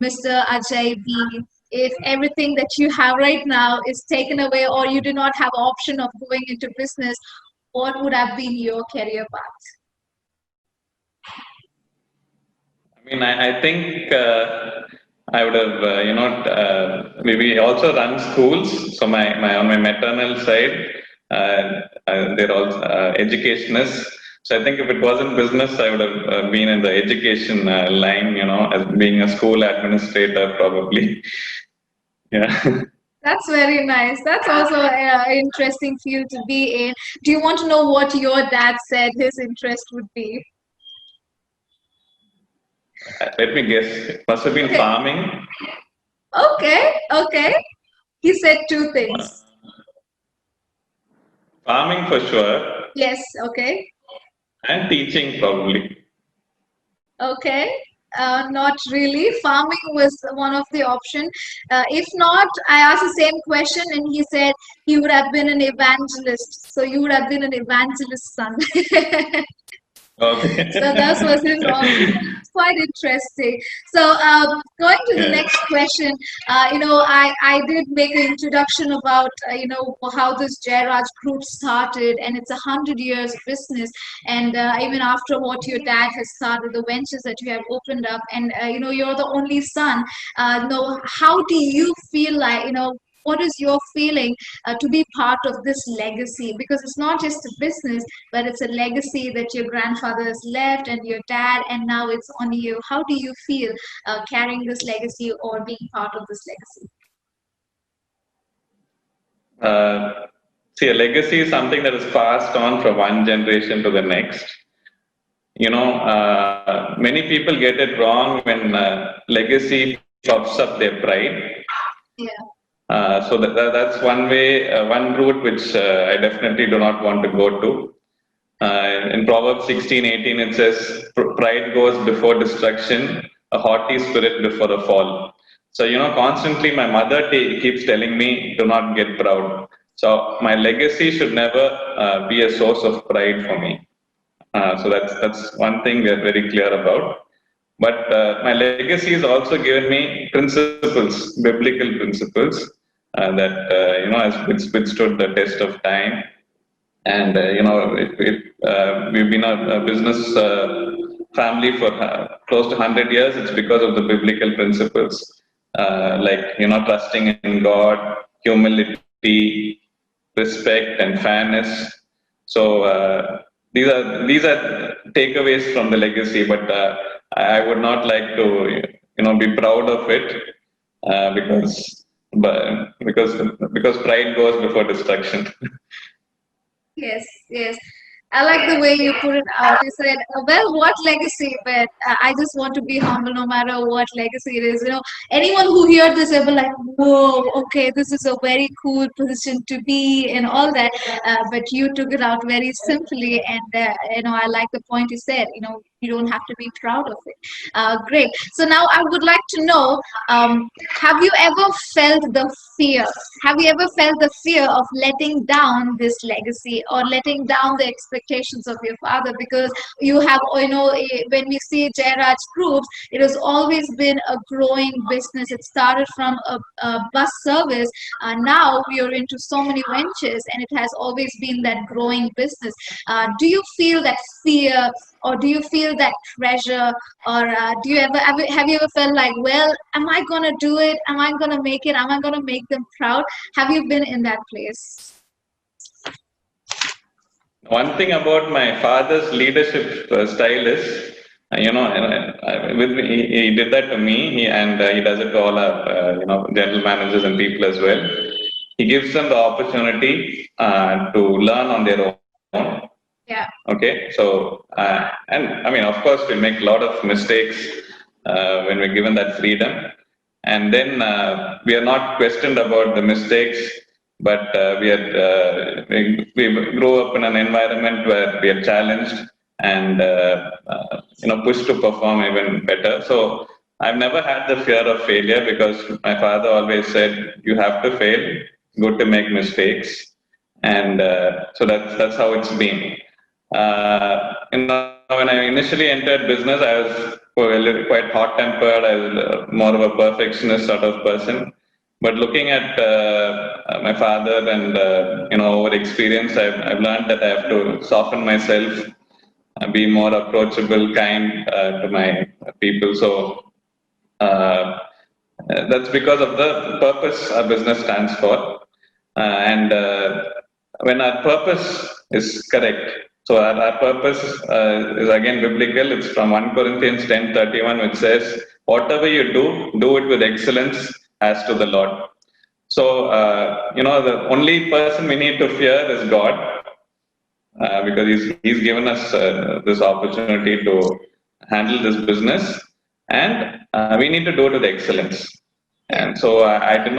Speaker 1: Mr. Ajay be? If everything that you have right now is taken away or you do not have option of going into business, what would have been your career path?
Speaker 6: I mean, I think I would have, we also run schools. So on my maternal side, they're all educationists. So I think if it wasn't business, I would have been in the education line, as being a school administrator probably. Yeah.
Speaker 1: That's very nice. That's also an interesting field to be in. Do you want to know what your dad said his interest would be?
Speaker 6: Let me guess. It must have been
Speaker 1: Okay.
Speaker 6: farming.
Speaker 1: Okay. He said two things.
Speaker 6: Farming for sure,
Speaker 1: Yes, okay.
Speaker 6: and teaching probably.
Speaker 1: Okay. Not really. Farming was one of the option. If not, I asked the same question and he said he would have been an evangelist. So you would have been an evangelist son.
Speaker 6: Okay.
Speaker 1: So that was his option. It's quite interesting. So going to the
Speaker 6: Yeah.
Speaker 1: next question, I did make an introduction about how this Jayaraj group started, and it's 100 years business. And even after what your dad has started, the ventures that you have opened up, and you're the only son. How do you feel like what is your feeling to be part of this legacy? Because it's not just a business, but it's a legacy that your grandfather has left and your dad, and now it's on you. How do you feel carrying this legacy or being part of this legacy?
Speaker 6: See, a legacy is something that is passed on from one generation to the next. Many people get it wrong when legacy chops up their pride.
Speaker 1: Yeah.
Speaker 6: So that's one way, one route which I definitely do not want to go to. In Proverbs 16:18, it says, "Pride goes before destruction, a haughty spirit before a fall." So, constantly my mother keeps telling me, "Do not get proud." So, my legacy should never be a source of pride for me. So that's one thing we are very clear about. But my legacy has also given me principles, biblical principles that has withstood the test of time. And we've been a business family for close to 100 years. It's because of the biblical principles, like trusting in God, humility, respect, and fairness. So these are takeaways from the legacy, but I would not like to be proud of it because pride goes before destruction.
Speaker 1: Yes. I like the way you put it out. You said, well, what legacy? But I just want to be humble no matter what legacy it is. Anyone who hears this will be like, whoa, okay, this is a very cool position to be and all that. But you took it out very simply. And, I like the point you said, you don't have to be proud of it. Great. So now I would like to know, have you ever felt the fear? Have you ever felt the fear of letting down this legacy or letting down the expectations of your father? Because you have, when we see Jayaraj groups, it has always been a growing business. It started from a bus service. Now we are into so many ventures, and it has always been that growing business. Do you feel that fear, or do you feel that pressure, or do you have you ever felt like, well, am I gonna do it? Am I gonna make it? Am I gonna make them proud? Have you been in that place?
Speaker 6: One thing about my father's leadership style is, he did that to me, and he does it to all our, general managers and people as well. He gives them the opportunity to learn on their own.
Speaker 1: Yeah.
Speaker 6: Okay, so and I mean, of course, we make a lot of mistakes when we're given that freedom, and then we are not questioned about the mistakes. but we grew up in an environment where we are challenged and pushed to perform even better. So I've never had the fear of failure because my father always said, "You have to fail, good to make mistakes," and so that's how it's been. When I initially entered business, I was quite hot-tempered. I was more of a perfectionist sort of person. But looking at my father and over experience, I've learned that I have to soften myself, be more approachable, kind to my people. So that's because of the purpose our business stands for. And when our purpose is correct, so our purpose is again biblical. It's from 1 Corinthians 10:31, which says, "Whatever you do it with excellence as to the Lord." So, the only person we need to fear is God, because he's given us this opportunity to handle this business, and we need to do it with excellence. And so I've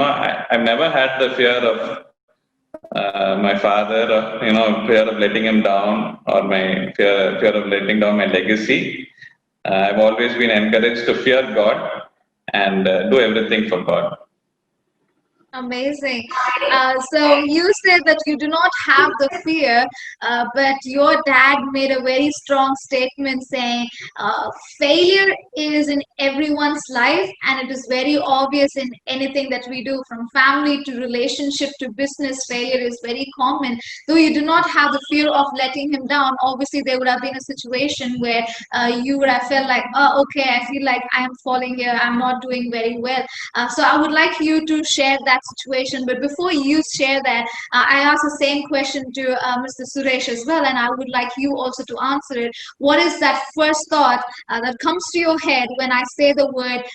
Speaker 6: never had the fear of my father, or fear of letting him down, or my fear of letting down my legacy. I've always been encouraged to fear God and do everything for God.
Speaker 1: Amazing. So you said that you do not have the fear, but your dad made a very strong statement saying failure is in everyone's life, and it is very obvious in anything that we do, from family to relationship to business. Failure is very common. Though you do not have the fear of letting him down, obviously there would have been a situation where you would have felt like, oh, okay, I feel like I am falling here, I'm not doing very well. So I would like you to share that situation. But before you share that, I asked the same question to Mr. Suresh as well, and I would like you also to answer it. What is that first thought that comes to your head when I say the word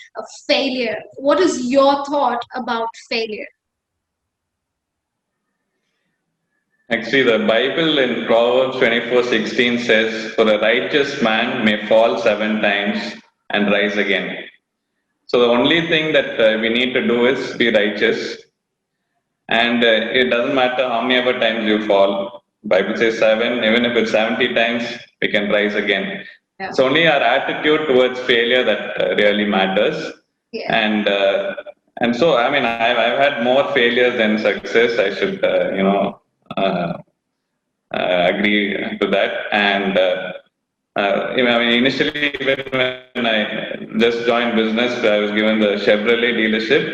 Speaker 1: failure? What is your thought about failure?
Speaker 6: Actually, the Bible in Proverbs 24:16 says, "For a righteous man may fall 7 times and rise again." So the only thing that we need to do is be righteous, and it doesn't matter how many ever times you fall. Bible says 7. Even if it's 70 times, we can rise again.
Speaker 1: Yeah.
Speaker 6: It's only our attitude towards failure that really matters.
Speaker 1: Yeah.
Speaker 6: And so I mean I've had more failures than success. I should agree to that. And initially when I just joined business, I was given the Chevrolet dealership.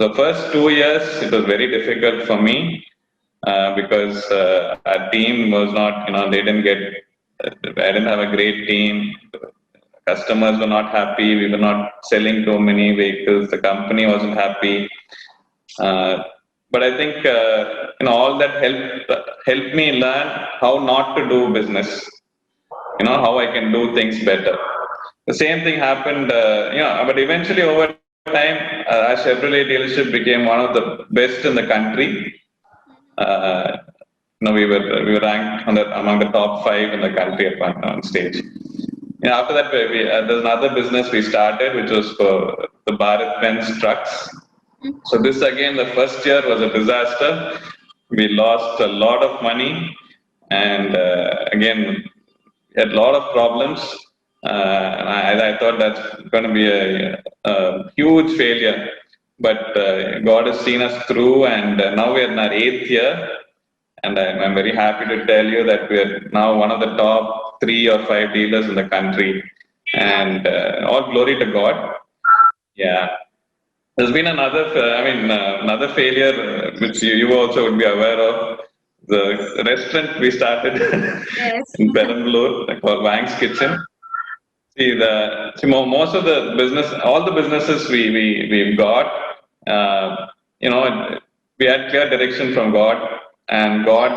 Speaker 6: The first 2 years, it was very difficult for me because our team was not, they didn't get, I didn't have a great team. Customers were not happy. We were not selling too many vehicles. The company wasn't happy. But I think all that helped me learn how not to do business. How I can do things better. The same thing happened, but eventually over time, our Chevrolet dealership became one of the best in the country. We were ranked among the top 5 in the country at one stage. After that, there's another business we started, which was for the Bharat Benz trucks. So this again, the first year was a disaster. We lost a lot of money, and again, we had a lot of problems. I thought that's going to be a huge failure, but God has seen us through, and now we are in our 8th year, and I'm very happy to tell you that we are now one of the top 3 or 5 dealers in the country, and all glory to God. Yeah. There's been another failure which you also would be aware of. The restaurant we started
Speaker 1: Yes.
Speaker 6: in Perambalur called Wang's Kitchen. Most of the business, all the businesses we've got, we had clear direction from God, and God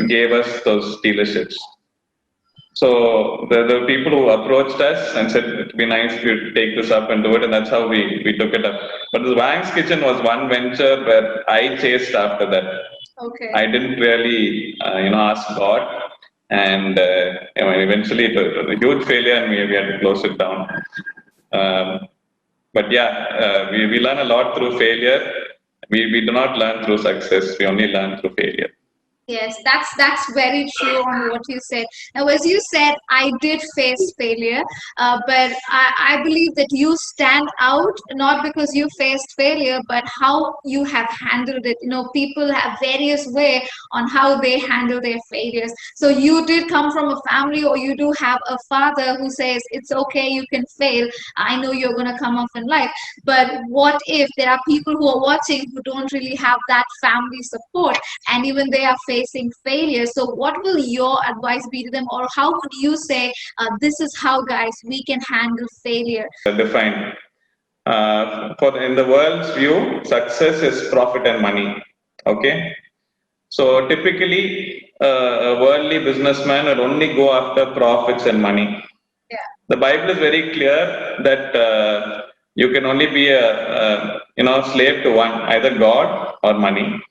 Speaker 6: gave us those dealerships. So the people who approached us and said it'd be nice if you take this up and do it, and that's how we took it up. But the Wang's Kitchen was one venture where I chased after that.
Speaker 1: Okay.
Speaker 6: I didn't really, ask God, and eventually it was a huge failure, and we had to close it down. But yeah, we learn a lot through failure. we do not learn through success, we only learn through failure.
Speaker 1: Yes, that's very true on what you said. Now, as you said, I did face failure, but I believe that you stand out not because you faced failure, but how you have handled it. You know, people have various way on how they handle their failures. So you did come from a family, or you do have a father who says it's okay, you can fail. I know you're gonna come off in life. But what if there are people who are watching who don't really have that family support, and even they are facing failure? So what will your advice be to them, or how would you say, this is how, guys, we can handle failure?
Speaker 6: Defined. In the world's view, success is profit and money. Okay. So typically, a worldly businessman will only go after profits and money.
Speaker 1: Yeah.
Speaker 6: The Bible is very clear that you can only be a slave to one, either God or money.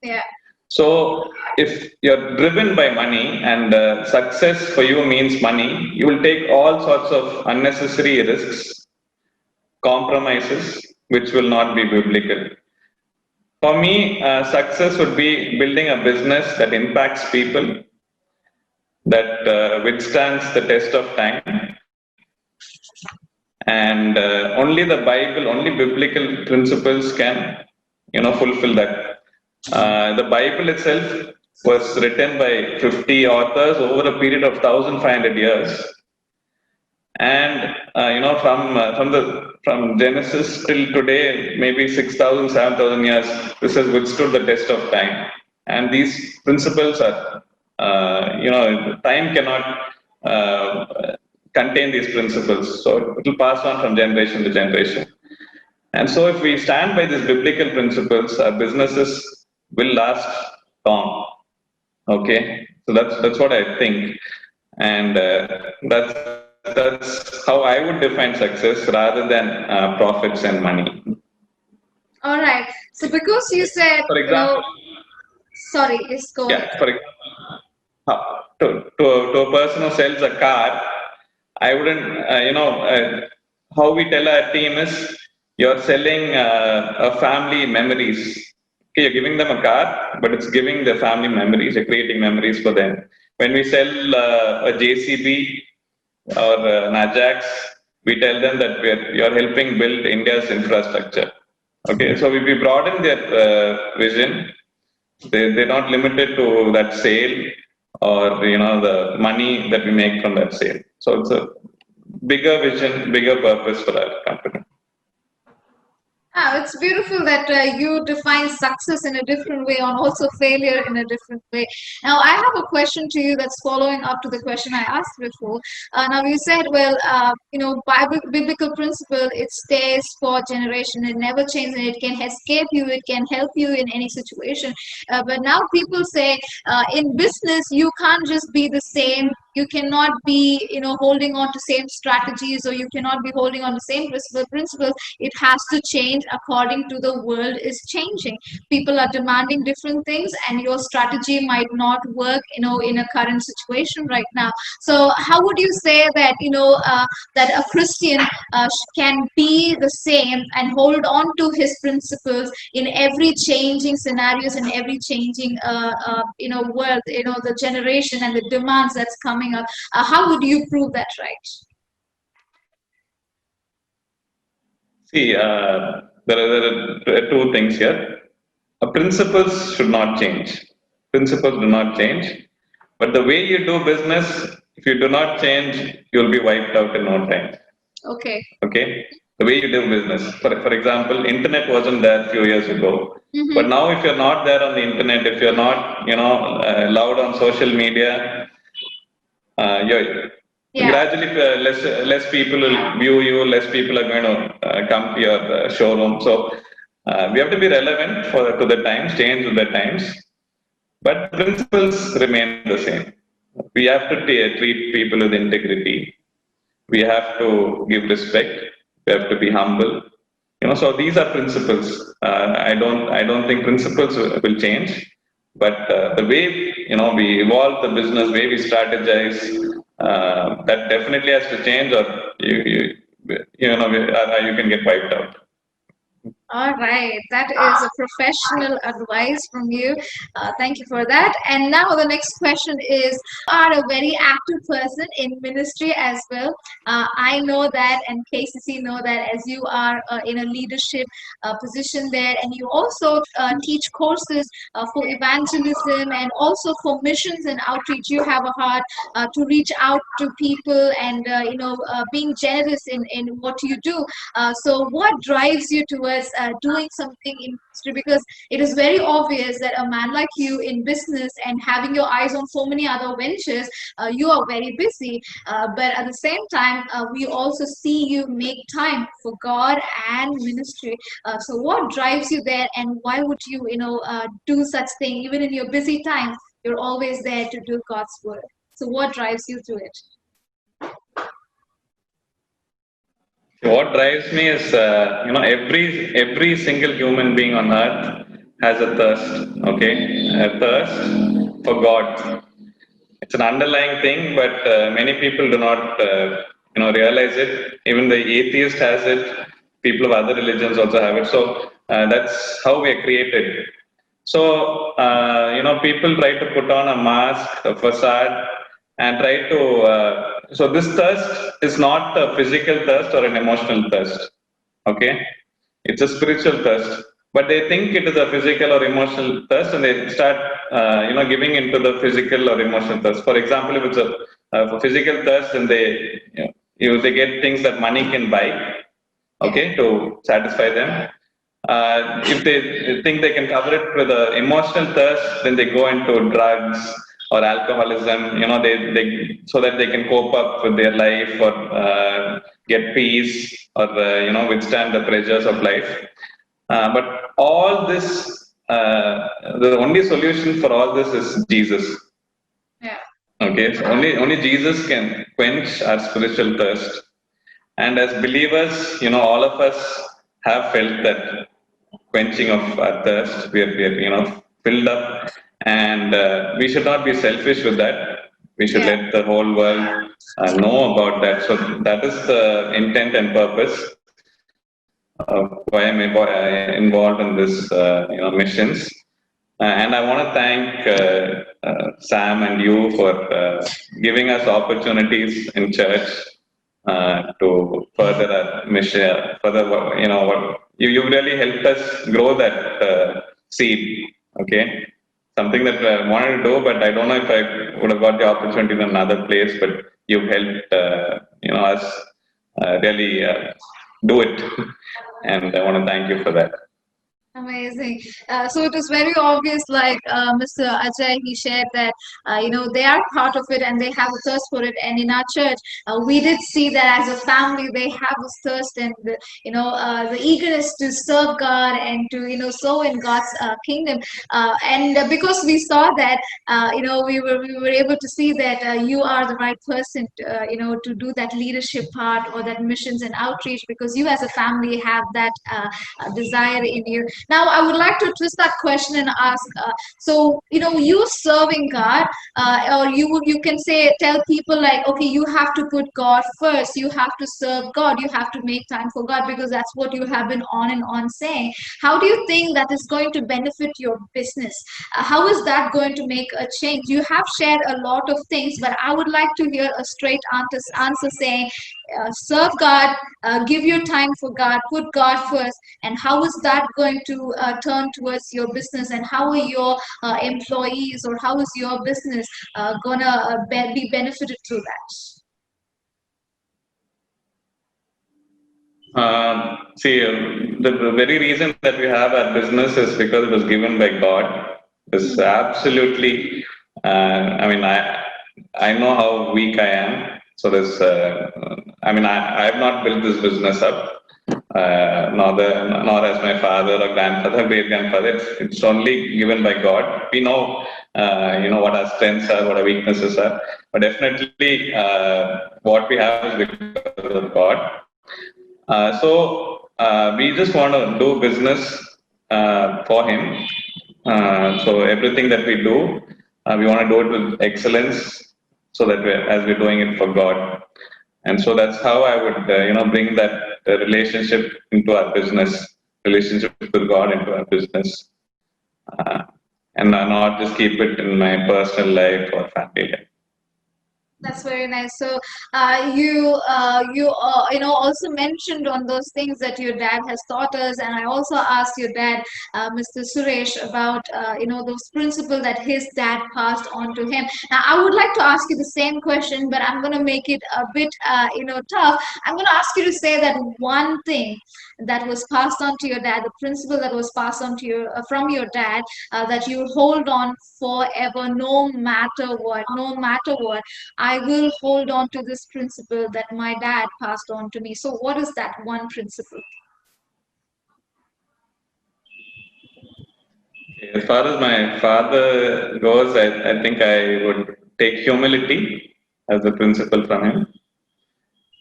Speaker 1: Yeah.
Speaker 6: So if you're driven by money and success for you means money, you will take all sorts of unnecessary risks, compromises, which will not be biblical. For me, success would be building a business that impacts people, that withstands the test of time, and only the Bible, only biblical principles can, fulfill that. The Bible itself was written by 50 authors over a period of 1,500 years, and from Genesis till today, maybe 6,000, 7,000 years, this has withstood the test of time. And these principles are, time cannot contain these principles, so it will pass on from generation to generation. And so, if we stand by these biblical principles, our businesses will last long. Okay, so that's what I think, and that's how I would define success rather than profits and money.
Speaker 1: All right. So because you said,
Speaker 6: For example,
Speaker 1: sorry, let's go ahead.
Speaker 6: yeah, for example, to a person who sells a car, I wouldn't, how we tell our team is you're selling a family memories. Okay, you're giving them a car, but it's giving the family memories, you're creating memories for them. When we sell a JCB or an Ajax, we tell them that you're helping build India's infrastructure. Okay, so we broaden their vision. They're not limited to that sale or the money that we make from that sale. So it's a bigger vision, bigger purpose for our company.
Speaker 1: It's beautiful that you define success in a different way, and also failure in a different way. Now, I have a question to you that's following up to the question I asked before. Now, you said, well, biblical principle, it stays for generation, it never changes, and it can escape you, it can help you in any situation. But now people say, in business, you can't just be the same. You cannot be, holding on to same strategies, or you cannot be holding on to same principles. It has to change according to the world is changing. People are demanding different things, and your strategy might not work, in a current situation right now. So how would you say that, that a Christian can be the same and hold on to his principles in every changing scenarios, in every changing, world, the generation and the demands that's coming up? How would you prove that right?
Speaker 6: See, there are two things here. Principles should not change. Principles do not change. But the way you do business, if you do not change, you'll be wiped out in no time.
Speaker 1: Okay.
Speaker 6: Okay? The way you do business. For example, internet wasn't there a few years ago.
Speaker 1: Mm-hmm.
Speaker 6: But now if you're not there on the internet, if you're not, loud on social media, you're gradually less people will view you, less people are going to come to your showroom. So we have to be relevant to the times, change with the times, but principles remain the same. We have to treat people with integrity. We have to give respect. We have to be humble. So these are principles. I don't think principles will change, but the way we evolve the business, way we strategize, that definitely has to change, or you can get wiped out.
Speaker 1: All right, that is a professional advice from you. Thank you for that. And now the next question is: you are a very active person in ministry as well. I know that, and KCC know that, as you are in a leadership position there, and you also teach courses for evangelism and also for missions and outreach. You have a heart to reach out to people, and being generous in what you do. So, what drives you towards doing something in industry? Because it is very obvious that a man like you in business and having your eyes on so many other ventures, you are very busy. But at the same time, we also see you make time for God and ministry. So, what drives you there, and why would you, do such thing even in your busy time? You're always there to do God's work. So, what drives you to it?
Speaker 6: What drives me is, every single human being on earth has a thirst. Okay, a thirst for God. It's an underlying thing, but many people do not, realize it. Even the atheist has it. People of other religions also have it. So that's how we are created. So people try to put on a mask, a facade, and try to. So this thirst is not a physical thirst or an emotional thirst. Okay, it's a spiritual thirst, but they think it is a physical or emotional thirst, and they start, giving into the physical or emotional thirst. For example, if it's a physical thirst, and they get things that money can buy, okay, to satisfy them. If they think they can cover it with an emotional thirst, then they go into drugs or alcoholism, they so that they can cope up with their life, or get peace, or withstand the pressures of life. But all this, the only solution for all this is Jesus.
Speaker 1: Yeah.
Speaker 6: Okay, so only Jesus can quench our spiritual thirst. And as believers, all of us have felt that quenching of our thirst. We are filled up, and we should not be selfish with that. We should
Speaker 1: Yeah.
Speaker 6: let the whole world know about that. So that is the intent and purpose of why I'm involved in this, missions. And I want to thank Sam and you for giving us opportunities in church to further our mission. Further, you really helped us grow that seed. Okay, something that I wanted to do, but I don't know if I would have got the opportunity in another place. But you've helped, us really do it, and I want to thank you for that.
Speaker 1: Amazing. So it is very obvious, like Mr. Ajay, he shared that, they are part of it and they have a thirst for it. And in our church, we did see that as a family, they have this thirst and, the eagerness to serve God and to, sow in God's kingdom. And because we saw that, we were able to see that you are the right person, to do that leadership part or that missions and outreach, because you as a family have that desire in you. Now, I would like to twist that question and ask, so, you serving God, or you can say, tell people like, okay, you have to put God first, you have to serve God, you have to make time for God, because that's what you have been on and on saying. How do you think that is going to benefit your business? How is that going to make a change? You have shared a lot of things, but I would like to hear a straight answer saying, serve God, give your time for God, put God first, and how is that going to turn towards your business, and how are your employees, or how is your business gonna be benefited through that?
Speaker 6: See, the very reason that we have our business is because it was given by God. It's absolutely. I mean, I know how weak I am. So there's. I have not built this business up. Nor as my father or grandfather, great grandfather. It's only given by God. We know, what our strengths are, what our weaknesses are. But definitely, what we have is because of God. So we just want to do business for him. So everything that we do, we want to do it with excellence, so that as we're doing it for God. And so that's how I would, bring that relationship into our business. relationship with God into our business, uh, and not just keep it in my personal life or family life.
Speaker 1: That's very nice. So, you know, also mentioned on those things that your dad has taught us, and I also asked your dad, Mr. Suresh, about you know, those principles that his dad passed on to him. Now, I would like to ask you the same question, but I'm going to make it a bit you know, tough. I'm going to ask you to say that one thing that was passed on to your dad, the principle that was passed on to your from your dad, that you hold on forever, no matter what, no matter what. I will hold on to this principle that my dad passed on to me. So, what is that one principle?
Speaker 6: As far as my father goes, I think I would take humility as a principle from him.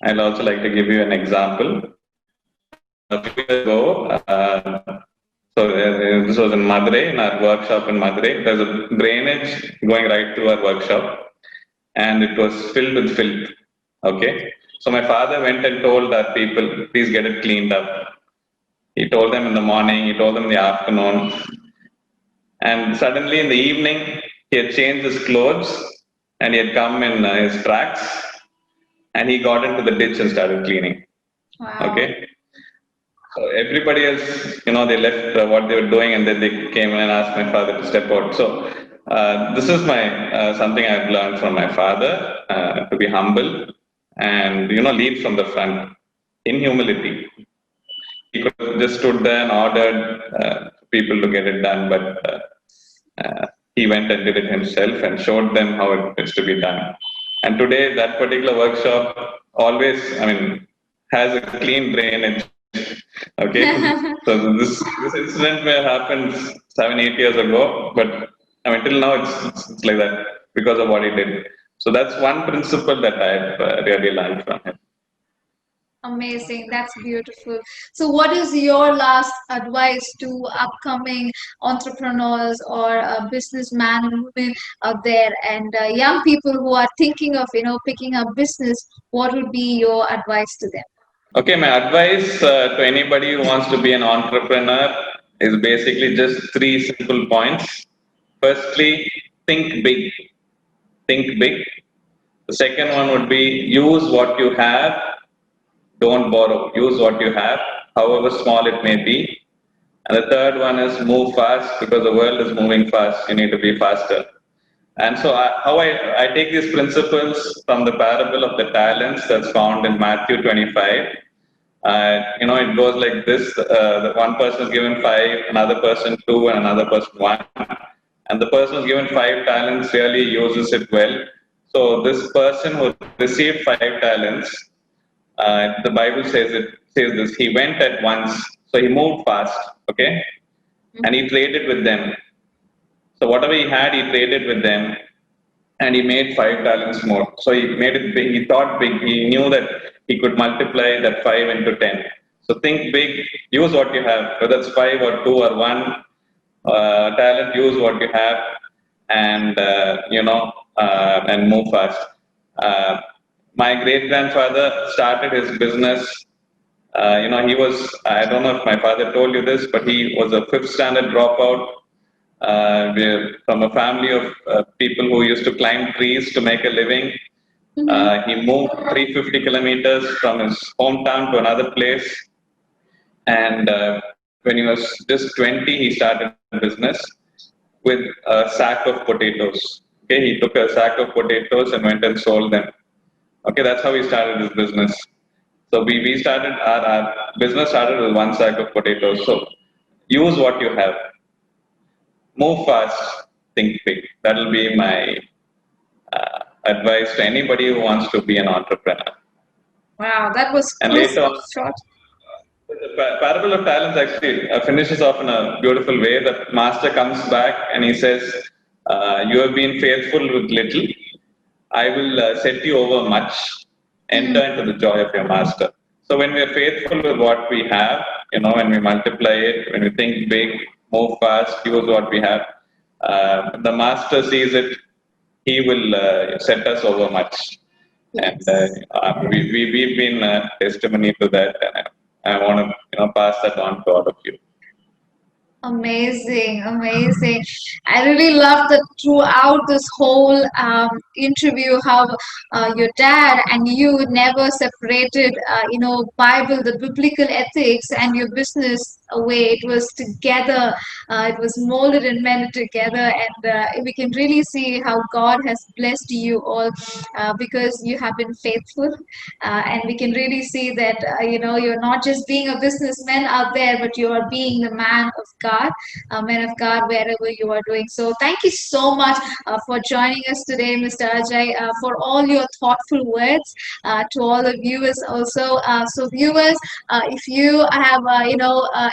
Speaker 6: I'll also like to give you an example. A few years ago, this was in Madurai, in our workshop in Madurai. There's a drainage going right through our workshop, and it was filled with filth. Okay, so my father went and told our people, please get it cleaned up. He told them in the morning, he told them in the afternoon, and suddenly in the evening, he had changed his clothes and he had come in his tracks and he got into the ditch and started cleaning.
Speaker 1: Wow.
Speaker 6: Okay. So everybody else, they left what they were doing and then they came in and asked my father to step out. So this is my something I've learned from my father, to be humble and lead from the front in humility. He could have just stood there and ordered people to get it done, but he went and did it himself and showed them how it is to be done. And today, that particular workshop always, has a clean drainage. Okay, so this incident may have happened 7-8 years ago, but till now it's like that because of what he did. So that's one principle that I've really learned from him.
Speaker 1: Amazing. That's beautiful. So, what is your last advice to upcoming entrepreneurs or businessmen and women out there, and young people who are thinking of, you know, picking up business? What would be your advice to them?
Speaker 6: Okay, my advice to anybody who wants to be an entrepreneur is basically just three simple points. Firstly, think big. Think big. The second one would be use what you have, don't borrow. Use what you have, however small it may be. And the third one is move fast because the world is moving fast. You need to be faster. And so, I take these principles from the parable of the talents that's found in Matthew 25. It goes like this: the one person is given five, another person two, and another person one. And the person who's given 5 talents really uses it well. So this person who received 5 talents, the Bible says this: he went at once, so he moved fast, okay, and he traded with them. So whatever he had, he traded with them, and he made 5 talents more. So he made it big. He thought big. He knew that he could multiply that 5 into 10. So think big. Use what you have, whether it's 5 or 2 or 1 talent. Use what you have, and and move fast. Uh, my great grandfather started his business. He was, I don't know if my father told you this, but he was a fifth standard dropout. We're from a family of people who used to climb trees to make a living. He moved 350 kilometers from his hometown to another place. And when he was just 20, he started a business with a sack of potatoes. Okay, he took a sack of potatoes and went and sold them. Okay, that's how he started his business. So we started our business started with one sack of potatoes. So use what you have. Move fast, think big. That'll be my advice to anybody who wants to be an entrepreneur.
Speaker 1: Wow, that was
Speaker 6: And
Speaker 1: crisp,
Speaker 6: later on,
Speaker 1: short.
Speaker 6: the parable of talents actually finishes off in a beautiful way. The master comes back and he says, "You have been faithful with little. I will set you over much. Enter into the joy of your master." So when we are faithful with what we have, when we multiply it, when we think big, move fast, use what we have, the master sees it. He will set us over much. And we've been testimony to that, and I want to pass that on to all of you.
Speaker 1: Amazing, amazing. I really love that throughout this whole interview, how your dad and you never separated, Bible, the biblical ethics, and your business away. It was together. It was molded and meant together, and we can really see how God has blessed you all because you have been faithful, and we can really see that you're not just being a businessman out there, but you are being the man of God, man of God, wherever you are doing. So thank you so much for joining us today, Mr. Ajay, for all your thoughtful words to all the viewers also. So viewers, if you have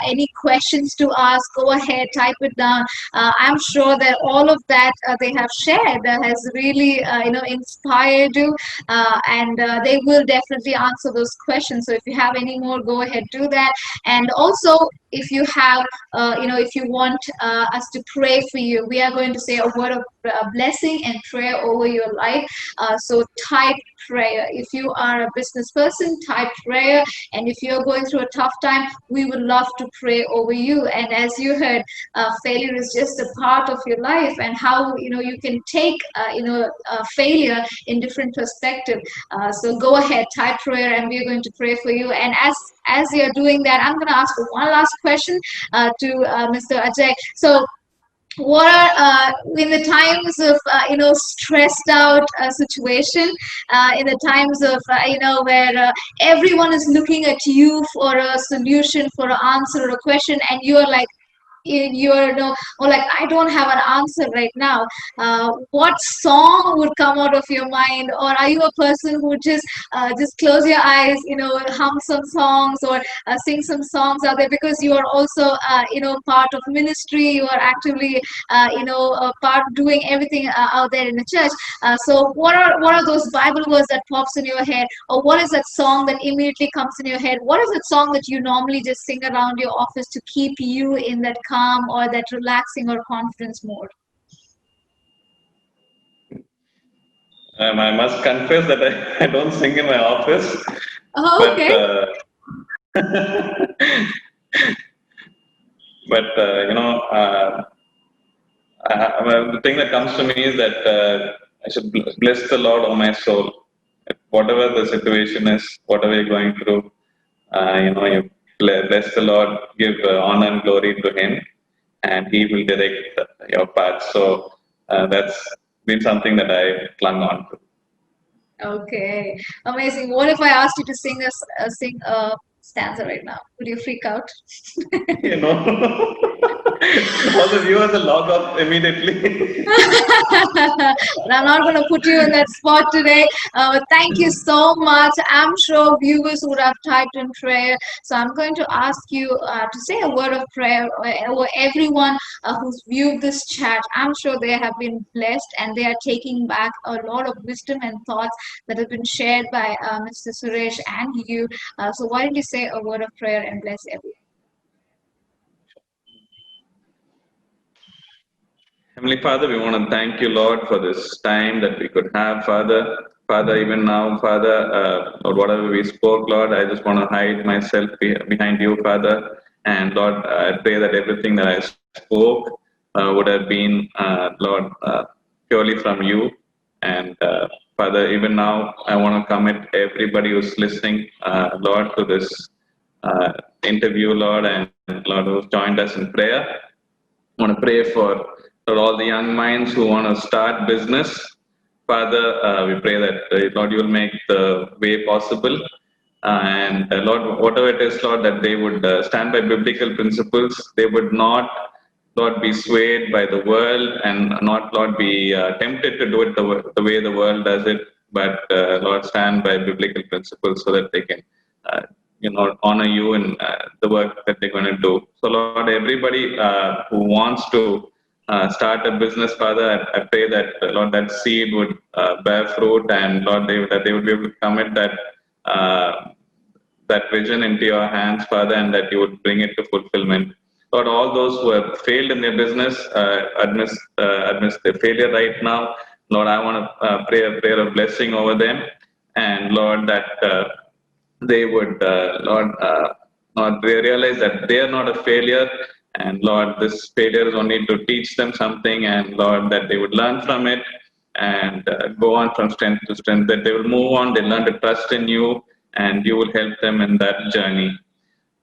Speaker 1: any questions to ask, go ahead, type it down. I'm sure that all of that they have shared has really inspired you, and they will definitely answer those questions. So if you have any more, go ahead, do that. And also, if you have if you want us to pray for you, we are going to say a word of blessing and prayer over your life. So type prayer. If you are a business person, type prayer. And if you're going through a tough time, we would love to pray over you. And as you heard, failure is just a part of your life, and how you can take failure in different perspective. So go ahead, type prayer, and we're going to pray for you. And as you're doing that, I'm going to ask one last question to Mr. Ajay. So what are in the times of stressed out situation, in the times of where everyone is looking at you for a solution, for an answer or a question, and you are like, you're no, or like, I don't have an answer right now, what song would come out of your mind? Or are you a person who just close your eyes, hum some songs, or sing some songs out there, because you are also part of ministry, you are actively part doing everything out there in the church. So what are those Bible words that pops in your head, or what is that song that immediately comes in your head? What is that song that you normally just sing around your office to keep you in that calm or that relaxing or confidence mode?
Speaker 6: I must confess that I don't sing in my office,
Speaker 1: Oh,
Speaker 6: but
Speaker 1: okay.
Speaker 6: but the thing that comes to me is that I should bless the Lord, oh my soul. Whatever the situation is, whatever you're going through, you bless the Lord, give honor and glory to Him, and He will direct your path. So that's been something that I clung on to.
Speaker 1: Okay, amazing. What if I asked you to sing a stanza right now? Would you freak out?
Speaker 6: You know, all the viewers will log off immediately.
Speaker 1: But I'm not going to put you in that spot today. But thank you so much. I'm sure viewers would have typed in prayer. So I'm going to ask you to say a word of prayer over everyone who's viewed this chat. I'm sure they have been blessed, and they are taking back a lot of wisdom and thoughts that have been shared by Mr. Suresh and you. So why don't you say a word of prayer and bless everyone?
Speaker 6: Heavenly Father, we want to thank you, Lord, for this time that we could have, Father. Father, even now, Father, or whatever we spoke, Lord, I just want to hide myself behind you, Father. And Lord, I pray that everything that I spoke would have been, Lord, purely from you. And Father, even now, I want to commit everybody who's listening, Lord, to this interview, Lord, and Lord, who's joined us in prayer. I want to pray for all the young minds who want to start business. Father, we pray that, Lord, you will make the way possible. And Lord, whatever it is, Lord, that they would stand by biblical principles. They would not, Lord, be swayed by the world, and not, Lord, be tempted to do it the way the world does it. But, Lord, stand by biblical principles so that they can honor you in the work that they're going to do. So, Lord, everybody who wants to start a business, Father, I pray that, Lord, that seed would bear fruit, and Lord, that they would be able to commit that vision into your hands, Father, and that you would bring it to fulfillment. Lord, all those who have failed in their business, amidst their failure right now, Lord, I want to pray a prayer of blessing over them, and Lord, that they would, Lord, they realize that they are not a failure, And Lord, this failure is only to teach them something, and Lord, that they would learn from it and go on from strength to strength, that they will move on, they learn to trust in you, and you will help them in that journey.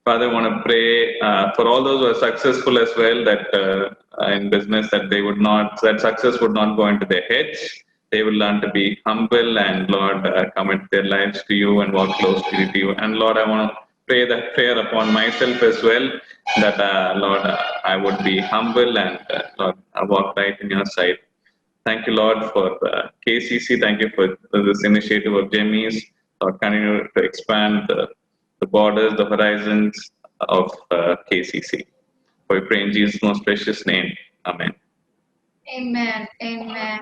Speaker 6: Father, I want to pray for all those who are successful as well, that in business, that they would not, that success would not go into their heads. They will learn to be humble and, Lord, commit their lives to you and walk closely with you. And Lord, I want to pray that prayer upon myself as well, that, Lord, I would be humble and, Lord, I walk right in your sight. Thank you, Lord, for KCC. Thank you for this initiative of Jimmy's. Lord, continue to expand the borders, the horizons of KCC. For we pray in Jesus' most precious name. Amen.
Speaker 1: Amen. Amen.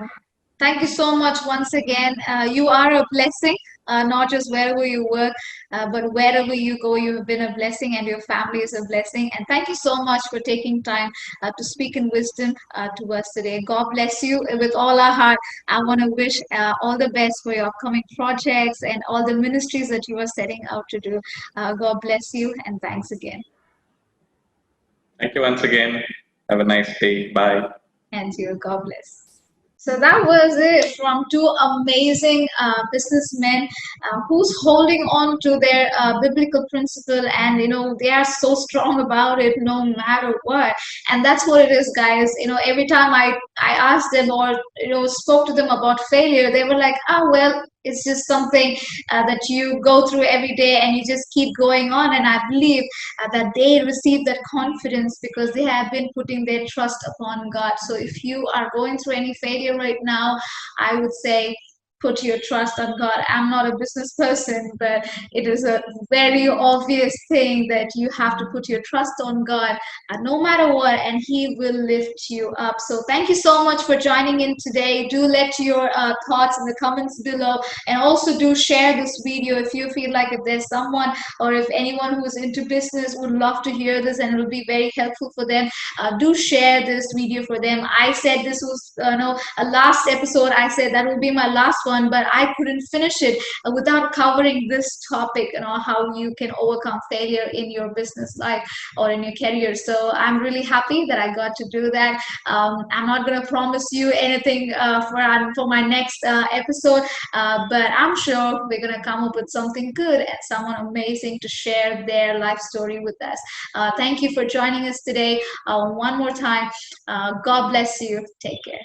Speaker 1: Thank you so much once again. You are a blessing, not just wherever you work, but wherever you go, you have been a blessing, and your family is a blessing. And thank you so much for taking time to speak in wisdom to us today. God bless you with all our heart. I want to wish all the best for your upcoming projects and all the ministries that you are setting out to do. God bless you, and thanks again.
Speaker 6: Thank you once again. Have a nice day. Bye.
Speaker 1: And you, God bless. So that was it from two amazing businessmen who's holding on to their biblical principle, and they are so strong about it no matter what. And that's what it is, guys. Every time I asked them or spoke to them about failure, they were like, "Oh well, it's just something that you go through every day, and you just keep going on." And I believe that they receive that confidence because they have been putting their trust upon God. So if you are going through any failure right now, I would say put your trust on God. I'm not a business person, but it is a very obvious thing that you have to put your trust on God no matter what, and He will lift you up. So thank you so much for joining in today. Do let your thoughts in the comments below, and also do share this video if you feel like if there's someone or if anyone who's into business would love to hear this and it will be very helpful for them. Do share this video for them. I said this was a last episode. I said that will be my last one, but I couldn't finish it without covering this topic, how you can overcome failure in your business life or in your career. So I'm really happy that I got to do that. I'm not going to promise you anything for my next episode, but I'm sure we're going to come up with something good and someone amazing to share their life story with us. Thank you for joining us today. One more time, God bless you. Take care.